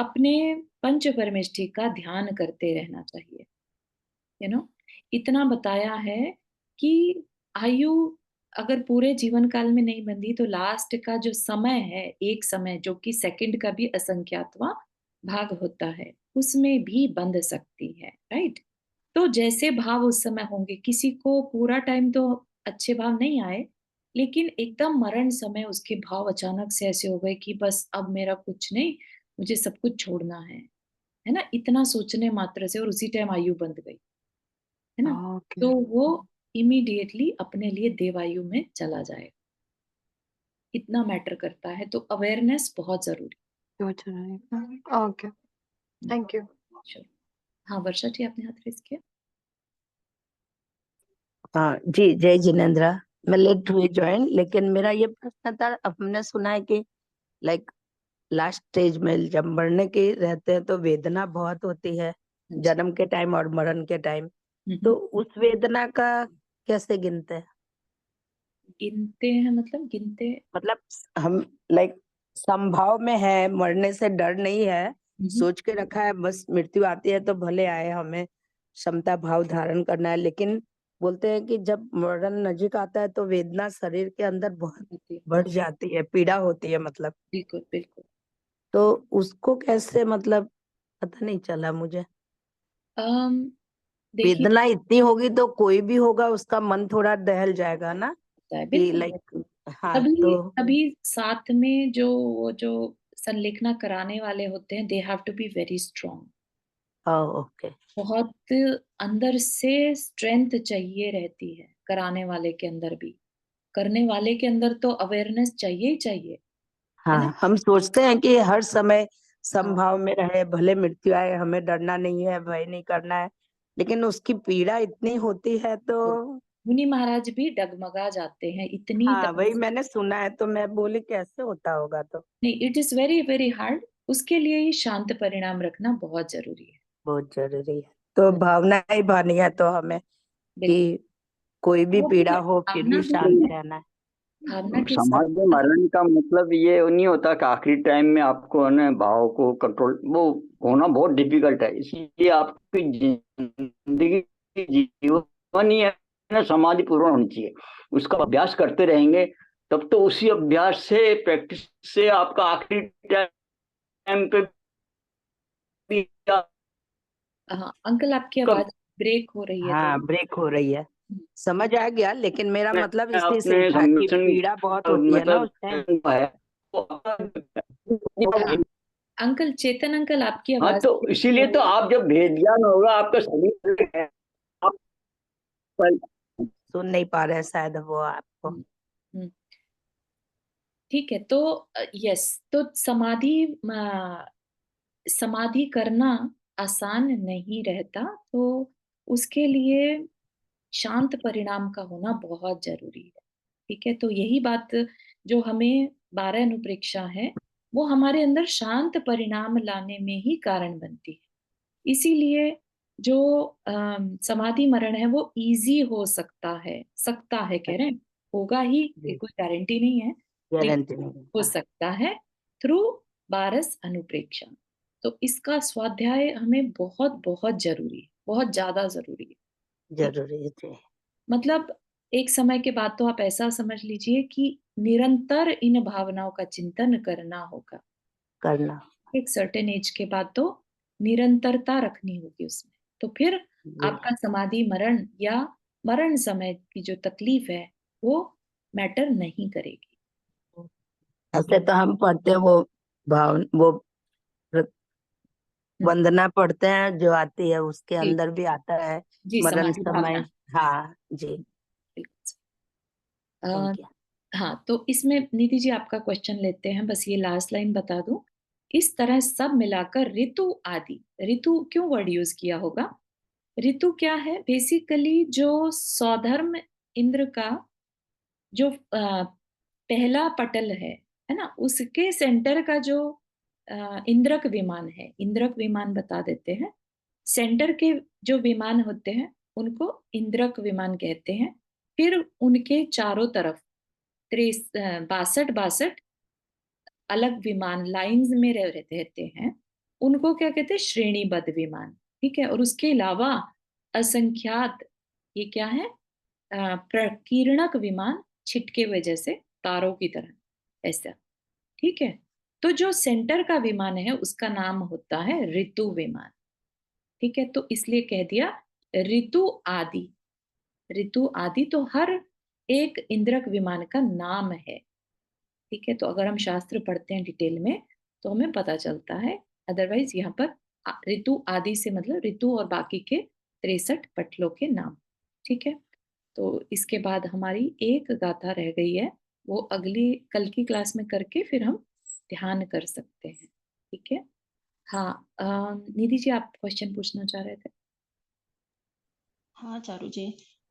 अपने पंच परमेष्ठी का ध्यान करते रहना चाहिए। इतना बताया है कि आयु अगर पूरे जीवन काल में नहीं बंधी तो लास्ट का जो समय है, एक समय जो कि सेकंड का भी असंख्यातवां भाग होता है, उसमें भी बंध सकती है, राइट? तो जैसे भाव उस समय होंगे, किसी को पूरा टाइम तो अच्छे भाव नहीं आए, लेकिन एकदम मरण समय उसके भाव अचानक से ऐसे हो गए कि बस अब मेरा कुछ नहीं, मुझे सब कुछ छोड़ना है ना? इतना सोचने मात्र से और उसी टाइम आयु बंध गई, है ना? ओके। तो वो इमीडिएटली अपने लिए देवायु में चला जाएगा। इतना मैटर करता है, तो अवेयरनेस बहुत जरूरी ओके, है। Thank you. Sure. हाँ, वर्षा जी आपने हाथ रेस किया। हाँ जी, जय जिनेन्द्रा। मैं लेट हुई ज्वाइन, लेकिन मेरा ये प्रश्न था, अब हमने सुना है कि लाइक लास्ट स्टेज में जब मरने के रहते हैं तो वेदना बहुत होती है, हाँ जी। जन्म के टाइम और मरण के टाइम। तो उस वेदना का कैसे गिनते हैं? गिनते हैं मतलब गिनते मतलब हम लाइक संभाव में है, मरने से डर नहीं है, सोच के रखा है बस मृत्यु आती है तो भले आए, हमें क्षमता भाव धारण करना है। लेकिन बोलते हैं कि जब मरण नजीक आता है तो वेदना शरीर के अंदर बहुत होती है। बढ़ जाती है, पीड़ा होती है मतलब। बिल्कुल बिल्कुल। तो उसको कैसे, मतलब पता नहीं चला मुझे। अम, देखिए, वेदना इतनी होगी तो कोई भी होगा उसका मन थोड़ा दहल जाएगा ना, होता है कि बिल्कुल। लाइक हाँ तभी तो तभी साथ में जो वो जो संलेखना कराने वाले होते हैं, they have to be very strong. Okay. बहुत अंदर से स्ट्रेंथ चाहिए रहती है कराने वाले के अंदर भी, करने वाले के अंदर तो अवेयरनेस चाहिए ही चाहिए, है ना? हाँ, हम सोचते हैं कि हर समय हाँ, संभाव में रहे, भले मृत्यु आए, हमें डरना नहीं है, भय नहीं करना है, लेकिन उसकी पीड़ा इतनी होती है तो मुनि महाराज भी डगमगा जाते हैं, इतनी हाँ, वही तपस्या। मैंने सुना है तो मैं बोली कैसे होता होगा। तो नहीं, it is very very hard. उसके लिए ही शांत परिणाम रखना बहुत जरूरी है। बहुत जरूरी है। तो भावना ही भानी है तो हमें कि बिल्कुल। कोई भी वो भी पीड़ा हो फिर भावना भी भी शांत रहना है। भावना के समाज में साथ मरण का मतलब ये नहीं होता कि आखिरी टाइम में आपको है ना भाव को कंट्रोल वो होना बहुत डिफिकल्ट है। इसलिए आपकी जिंदगी जीवन ही है ना समाधि पूर्ण होनी चाहिए। उसका अभ्यास करते रहेंगे तब तो उसी अभ्यास से प्रैक्टिस से आपका आखिरी टाइम पे भी हाँ, अंकल आपकी आपका आवाज ब्रेक हो रही है हाँ, थोड़ी। ब्रेक हो रही है, समझ आ गया, लेकिन मेरा मतलब इसी से ही अपने था कि सम्मिशन पीड़ा बहुत होती है ना उस मतलब टाइम। है वो अंकल, चेतन अंकल, आपकी हाँ आवाज तो ब्रेक हो इसीलिए तो रही है। आप जब भेद ज्ञान होगा आपका शरीर है आप सुन नहीं पा रहे हैं शायद वो आपको। हम्म, हम्म, ठीक है। तो यस, तो समाधि करना आसान नहीं रहता, तो उसके लिए शांत परिणाम का होना बहुत जरूरी है। ठीक है, तो यही बात जो हमें 12 अनुप्रेक्षा है, वो हमारे अंदर शांत परिणाम लाने में ही कारण बनती है। इसीलिए जो समाधि मरण है वो इजी हो सकता है कह रहे हैं, होगा ही ये जी, कोई गारंटी नहीं है, गारंटी लेकिन नहीं हो है। सकता है थ्रू 12 अनुप्रेक्षा। तो इसका स्वाध्याय हमें बहुत बहुत जरूरी है, बहुत ज्यादा जरूरी है। ठीक, जरूरी है जी। मतलब एक समय के बाद तो आप ऐसा समझ लीजिए कि निरंतर इन भावनाओं का चिंतन करना होगा। करना। एक सर्टेन एज के बाद तो निरंतरता रखनी होगी उसमें, तो फिर जी, आपका समाधि मरण या मरण समय की जो तकलीफ है वो मैटर नहीं करेगी। ऐसे तो हम पढ़ते हैं वो भाव वो प्र- हम्म, वंदना पढ़ते हैं जो आती है, उसके जी अंदर भी आता है जी, मरण समाधि समय। भावना। हाँ जी। बिल्कुल सही। Thank a, you. हाँ, तो इसमें निधि जी आपका क्वेश्चन लेते हैं, बस ये लास्ट लाइन बता दूं। इस तरह सब मिलाकर ऋतु आदि, ऋतु क्यों वर्ड यूज किया होगा? ऋतु क्या है? बेसिकली जो सौधर्म इंद्र का जो पहला पटल है ना, उसके सेंटर का जो इंद्रक विमान है, इंद्रक विमान बता देते हैं। सेंटर के जो विमान होते हैं उनको इंद्रक विमान कहते हैं। फिर उनके चारों तरफ 62 62 अलग विमान लाइंस में रहते हैं। उनको क्या कहते हैं, श्रेणीबद्ध विमान। ठीक है, और उसके अलावा असंख्यात, ये क्या है, प्रकीर्णक विमान, छिटके हुए जैसे तारों की तरह, ऐसा। ठीक है, तो जो सेंटर का विमान है उसका नाम होता है ऋतु विमान। ठीक है, तो इसलिए कह दिया ऋतु आदि। ऋतु आदि तो हर एक इंद्रक विमान का नाम है। ठीक है, तो अगर हम शास्त्र पढ़ते हैं डिटेल में तो हमें पता चलता है। अदरवाइज यहाँ पर ऋतु आदि से मतलब ऋतु और बाकी के 63 पटलों के नाम। ठीक है, तो इसके बाद हमारी एक गाथा रह गई है, वो अगली कल की क्लास में करके फिर हम ध्यान कर सकते हैं। ठीक है, हाँ, निधि जी आप क्वेश्चन पूछना चाह रहे थे। हाँ चारू जी,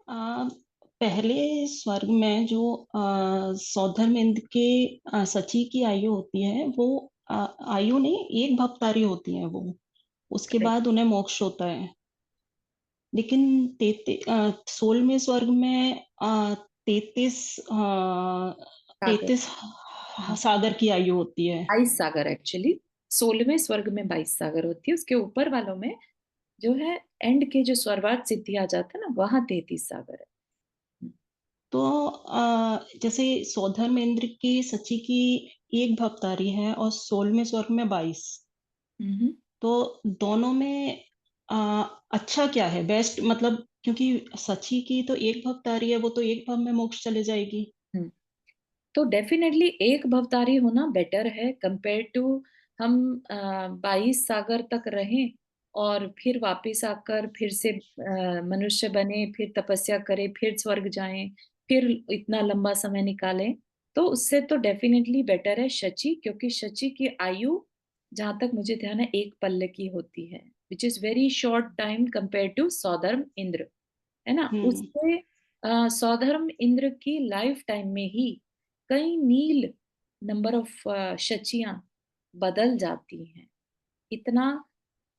पहले स्वर्ग में जो सौधर्मेंद्र के सची की आयु होती है वो आयु नहीं, एक भवतारी होती है वो, उसके बाद उन्हें मोक्ष होता है। लेकिन 16वें स्वर्ग में 33 सागर की आयु होती है। 22 सागर, एक्चुअली 16वें स्वर्ग में 22 सागर होती है, उसके ऊपर वालों में जो है एंड के जो स्वर्गार्थ सिद्धि आ जाता है ना, वहां 33 सागर है। तो जैसे सौधर्मेंद्र की सची की एक भवतारी है और 16वें स्वर्ग में 22, तो दोनों में अच्छा क्या है, बेस्ट मतलब, क्योंकि सची की तो एक भवतारी है, वो तो एक भव में मोक्ष चले जाएगी। तो डेफिनेटली एक भवतारी होना बेटर है कंपेयर टू हम 22 सागर तक रहें और फिर वापस आकर फिर से मनुष्य बने, फिर तपस्या करें, फिर स्वर्ग जाएं, फिर इतना लंबा समय निकालें। तो उससे तो डेफिनेटली बेटर है शची, क्योंकि शची की आयु जहां तक मुझे ध्यान है एक पल्ले की होती है, which is very short time compare to Saudharma Indra, है ना। उससे सौधर्म इंद्र की लाइफ टाइम में ही कई मील नंबर ऑफ शचियां बदल जाती हैं। इतना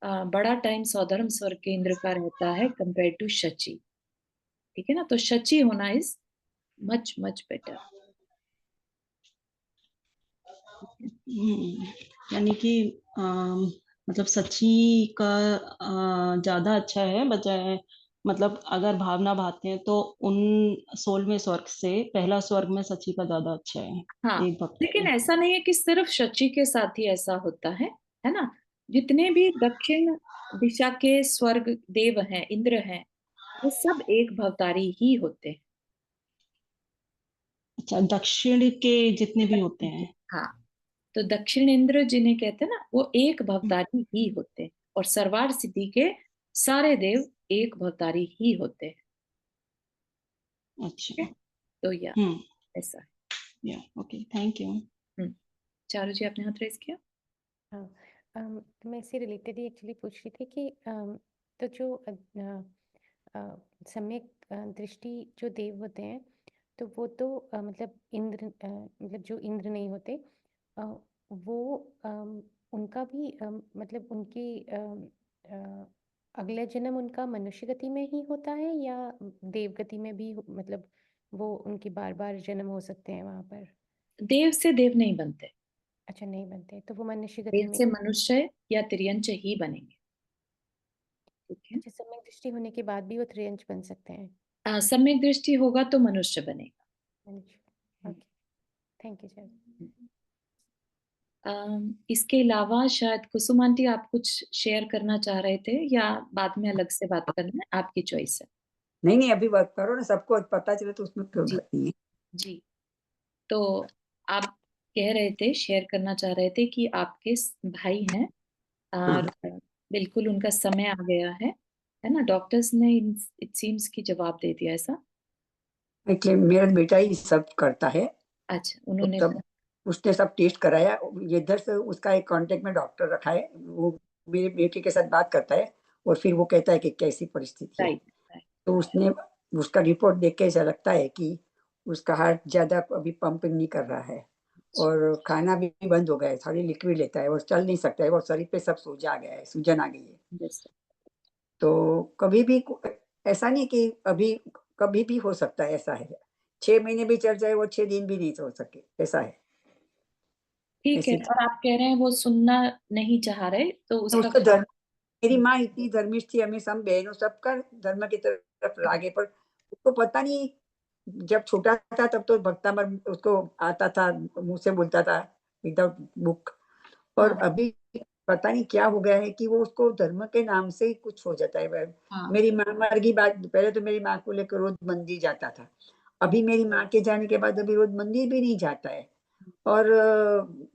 बड़ा टाइम सौधर्म स्वर्ग के इंद्र का रहता है कंपेयर टू शची। ठीक है ना, तो शची होना इज मच मच बेटर। यानी कि मतलब सच्ची का ज्यादा अच्छा है बजाय, मतलब अगर भावना भाते हैं तो उन 16वें स्वर्ग से पहला स्वर्ग में सच्ची का ज्यादा अच्छा है। हाँ, एक भक्त लेकिन ऐसा नहीं है कि सिर्फ शची के साथ ही ऐसा होता है ना। जितने भी दक्षिण दिशा के स्वर्ग देव हैं, इंद्र हैं, वो सब एक भवतारी ही होते अच्छा, दक्षिण के जितने भी होते हैं। हैं। हाँ, तो दक्षिण इंद्र जिन्हें कहते हैं ना, वो एक भवतारी ही होते हैं, और सर्वार सिद्धि के सारे देव एक भवतारी ही होते हैं। ठीक अच्छा। है, तो या ऐसा है। या ओके, थैंक यू। चारू जी आपने हाथ रेस किया। हाँ, मैं इससे रिलेटेड ही एक्चुअली पूछ रही थी कि तो जो सम्यक दृष्टि जो देव होते हैं, तो वो तो मतलब इंद्र मतलब जो इंद्र नहीं होते, वो उनका भी मतलब उनकी अगला जन्म उनका मनुष्य गति में ही होता है या देव गति में भी, मतलब वो उनके बार बार जन्म हो सकते हैं वहां पर? देव से देव नहीं बनते। अच्छा, नहीं बनते, तो वो मनुष्य गति देव में। से मनुष्य या त्रियंच ही बनेंगे। ठीक है, अच्छा, सम्यक दृष्टि होने के बाद भी वो त्रियंच बन सकते हैं? सम्यक दृष्टि होगा तो मनुष्य बनेगा। Okay, thank you sir. इसके अलावा शायद कुसुम आंटी आप कुछ शेयर करना चाह रहे थे, या बाद में अलग से बात करना है, आपकी चॉइस है। नहीं अभी बात करो ना, सबको पता चले तो उसमें कोई जी बात नहीं है। जी, तो आप कह रहे थे, शेयर करना चाह रहे थे कि आपके भाई हैं और बिल्कुल उनका समय आ गया है ना। डॉक्टर्स ने इट सीम्स की जवाब दे दिया ऐसा। इसलिए मेरा बेटा ही सब करता है। अच्छा, तो उन्होंने सब उसने सब टेस्ट कराया, ये इधर से उसका एक कांटेक्ट में डॉक्टर रखा है, वो मेरे बेटे के साथ बात करता है और फिर वो कहता है कि कैसी परिस्थिति है। राइट, तो उसने उसका रिपोर्ट देख के ऐसा लगता है कि उसका हार्ट ज्यादा अभी पंपिंग नहीं कर रहा है और खाना भी बंद हो गया है, सारी लिक्विड लेता है और चल नहीं सकता है और शरीर पे सब सूजा गया है, सूजन आ गई है। तो कभी भी ऐसा नहीं कि अभी, कभी भी हो सकता है, ऐसा है। 6 महीने भी चल जाए, वो 6 दिन भी नहीं हो सके, ऐसा है। ठीक है, ऐसी और आप कह रहे हैं वो सुनना नहीं चाह रहे, तो उसका उसका धर्म, मेरी माँ इतनी धर्मिष्ठ थी, हमें सब बहनों सबका धर्म की तरफ लागे, पर उसको पता नहीं, जब छोटा था तब तो भक्तामर उसको आता था, मुंह से बोलता था विदाउट बुक, और हाँ अभी पता नहीं क्या हो गया है कि वो उसको धर्म के नाम से ही कुछ हो जाता है। हाँ मेरी माँ मर गई, बात पहले तो मेरी माँ को लेकर रोज मंदिर जाता था, अभी मेरी माँ के जाने के बाद अभी रोज मंदिर भी नहीं जाता है, और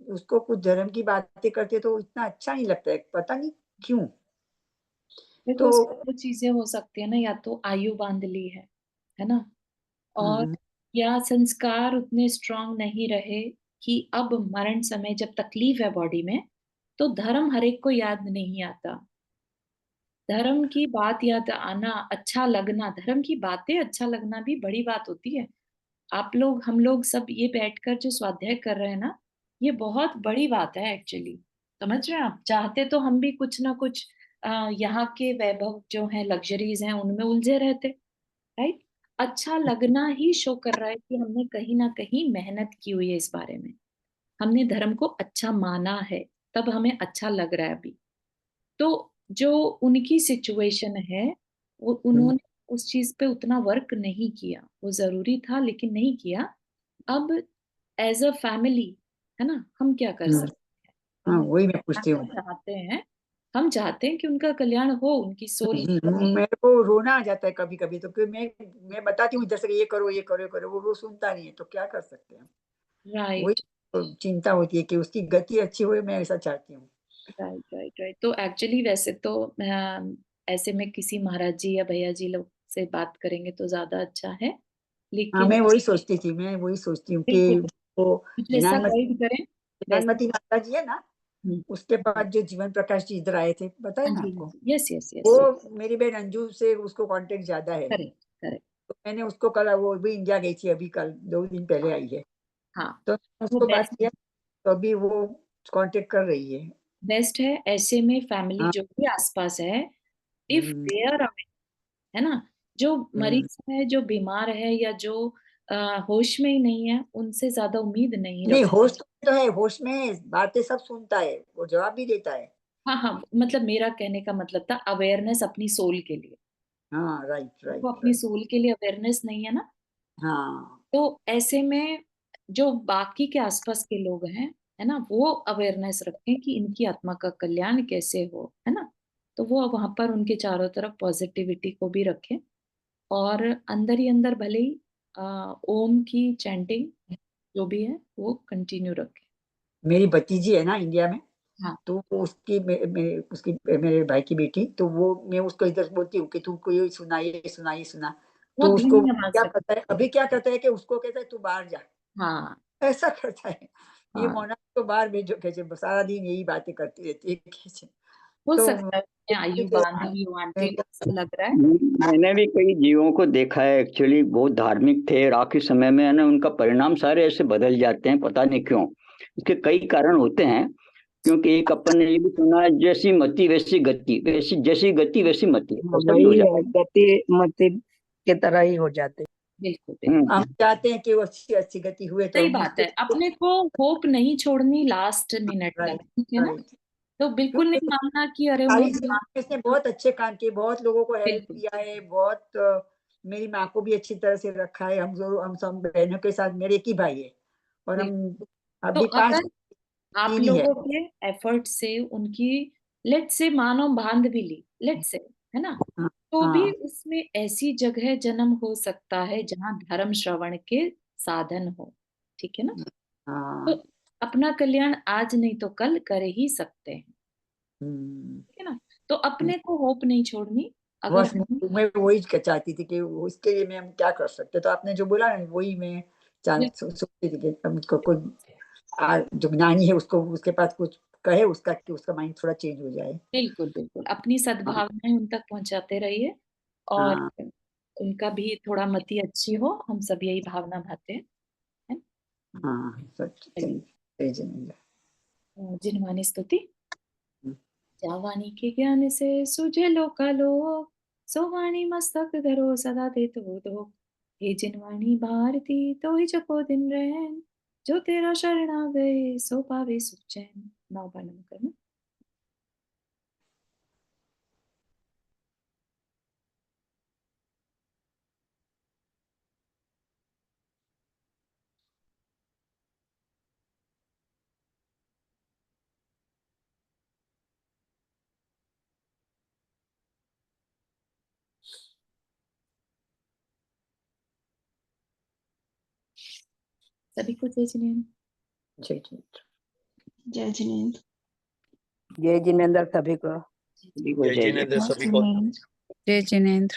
उसको कुछ धर्म की बातें करते तो इतना अच्छा नहीं लगता है, पता नहीं क्यों। देखो, तो उसमें दो चीजें हो सकती है ना, या तो आयु बांध ली है ना, और हाँ, या संस्कार उतने स्ट्रांग नहीं रहे कि अब मरण समय जब तकलीफ है बॉडी में, तो धर्म हर एक को याद नहीं आता। धर्म की बात याद आना, अच्छा लगना, धर्म की बातें अच्छा लगना भी बड़ी बात होती है। आप लोग, हम लोग सब ये बैठकर जो स्वाध्याय कर रहे हैं ना, ये बहुत बड़ी बात है एक्चुअली। समझ रहे हैं आप? चाहते तो हम भी कुछ ना कुछ यहाँ के वैभव जो है, लग्जरीज हैं, उनमें उलझे रहते, राइट। अच्छा लगना ही शो कर रहा है कि हमने कहीं ना कहीं मेहनत की हुई है इस बारे में, हमने धर्म को अच्छा माना है, तब हमें अच्छा लग रहा है अभी। तो जो उनकी सिचुएशन है, वो उन्होंने उस चीज पे उतना वर्क नहीं किया, वो जरूरी था लेकिन नहीं किया। अब एज अ फैमिली, है ना, हम क्या कर सकते हैं? हाँ, हम वही मैं पूछती हूँ। चाहते हैं, हम चाहते हैं कि उनका कल्याण हो, उनकी सोल। मेरे को रोना आ जाता है कभी कभी, तो फिर मैं बताती हूँ इधर से, ये करो ये करो ये करो, वो सुनता नहीं है, तो क्या कर सकते हैं। वही राइट तो चिंता होती है कि उसकी गति अच्छी हो, मैं ऐसा चाहती हूँ। Right right right. तो एक्चुअली वैसे तो ऐसे में किसी महाराज जी या भैया जी लोग से बात करेंगे तो ज्यादा अच्छा है, हाँ, लेकिन मैं वही सोचती थी, मैं वही सोचती हूँ कि बिल्कुल वो कुछ ऐसा ज्ञानमती गाइड करें वैसे। ज्ञानमती माता जी है ना, हम्म, उसके बाद जो जीवन प्रकाश जी इधर आए थे, पता है हाँ ना जी, आपको? Yes yes yes. वो मेरी बहन अंजू से उसको कांटेक्ट ज्यादा है, करेक्ट करेक्ट। तो मैंने उसको कल, वो भी इंडिया गई थी अभी, कल 2 दिन पहले आई है, हाँ, तो वो उसको बात बेस्ट, किया, तो अभी वो कांटेक्ट कर रही है। बेस्ट है ऐसे में। फैमिली हाँ। जो भी आसपास है, इफ हम्म, दे आर, है ना, जो हम्म। मरीज है, जो बीमार है, या जो होश में ही नहीं है, उनसे ज्यादा उम्मीद नहीं नहीं, रख। होश तो है, होश में है, बातें सब सुनता है, वो जवाब भी देता है। हाँ हाँ, मतलब मेरा कहने का मतलब था अवेयरनेस अपनी सोल के लिए। हाँ, राइट वो राइट अपनी राइट। सोल के लिए अवेयरनेस नहीं है ना, हाँ। तो ऐसे में जो बाकी के आसपास के लोग हैं, है ना, वो अवेयरनेस रखें कि इनकी आत्मा का कल्याण कैसे हो, है ना। तो वो वहां पर उनके चारों तरफ पॉजिटिविटी को भी रखें, और अंदर ही अंदर भले ही ओम की चैंटिंग जो भी है वो कंटिन्यू रखें। मेरी भतीजी है ना इंडिया में, हाँ, तो वो उसकी उसकी मेरे भाई की बेटी, तो वो मैं उसको इधर बोलती हूँ कि तुमको ये सुना ये सुना ये सुना, वो तो उसको धीमी आवाज क्या रखें। करता है अभी, क्या करता है कि उसको कहता है तू बाहर जा, हाँ ऐसा करता है। ये हाँ, मोना को बाहर भेजो, कैसे सारा दिन यही बातें करती रहती है, कैसे। हो तो सकता है उसमें आयु बांध ली हो आंटी को, ऐसा लग रहा है। मैंने भी कई जीवों को देखा है, एक्चुअली बहुत धार्मिक थे और आखिरी समय में है ना उनका परिणाम सारे ऐसे बदल जाते हैं, पता नहीं क्यों। इसके कई कारण होते हैं, क्योंकि एक अपन ने ये भी सुना है, जैसी मति वैसी गति, वैसी जैसी गति वैसी मति, हाँ, ऐसा भी हो वही जाता है, गति मति के तरह ही हो जाते। बिल्कुल है। बिल्कुल, हम चाहते हैं कि वो अच्छी अच्छी गति हुए, तो सही हम बात उसके है। अपने को होप नहीं छोड़नी लास्ट मिनट तक, राइट ठीक है ना। राइट। तो बिल्कुल क्योंकि नहीं मानना कि अरे सारी उन्होंने, सेवा में इसने बहुत अच्छे काम किए, बहुत लोगों को हेल्प बिल्कुल किया है, बहुत मेरी माँ को भी अच्छी तरह से रखा है, हम जरूर, हम सब बहनों के साथ, मेरे एक ही भाई है, और हम बिल्कुल। तो अभी 5 अगर आप 3 ही है। लोगों के एफर्ट से उनकी, लेट से मानो बांध भी ली, लेट से, है ना, हाँ, तो भी हाँ, उसमें ऐसी जगह जन्म हो सकता है जहां धर्म श्रवण के साधन हो, ठीक है ना। तो हाँ। अपना कल्याण आज नहीं तो कल कर ही सकते हैं, हम्म। ठीक है ना। तो अपने को होप नहीं छोड़नी। अगर बस हम, मैं वही चाहती थी कि उसके लिए मैं, हम क्या कर सकते, तो आपने जो बोला ना, वही मैं सोचती थी कि मुझको कोई जो ज्ञानी है, उसको, उसके पास कुछ कहे उसका, कि उसका माइंड थोड़ा चेंज हो जाए। बिल्कुल बिल्कुल अपनी हाँ, सद्भावनाएं उन तक पहुंचाते रहिए, और हाँ, उनका भी थोड़ा मति अच्छी हो, हम सब यही भावना भाते हैं, है हाँ, सच ना? सही सही जिंदगी। जिनवानी स्तुति। जावानी के ज्ञान से सुझे लोकालोक, सोवाणी मस्तक धरो सदा देत वो दो। हे जिनवाणी भारती तो ही जपो दिन रैन, जो तेरा शरण आ गए सो पावे सुख चैन। 9 बार नमन करना। सभी को जय जिनेन्द्र। जय जिनेन्द्र। जय जिनेन्द्र। जय जिनेन्द्र सभी को। सभी को जय जय जिनेन्द्र जय। सभी को। जय जिनेन्द्र।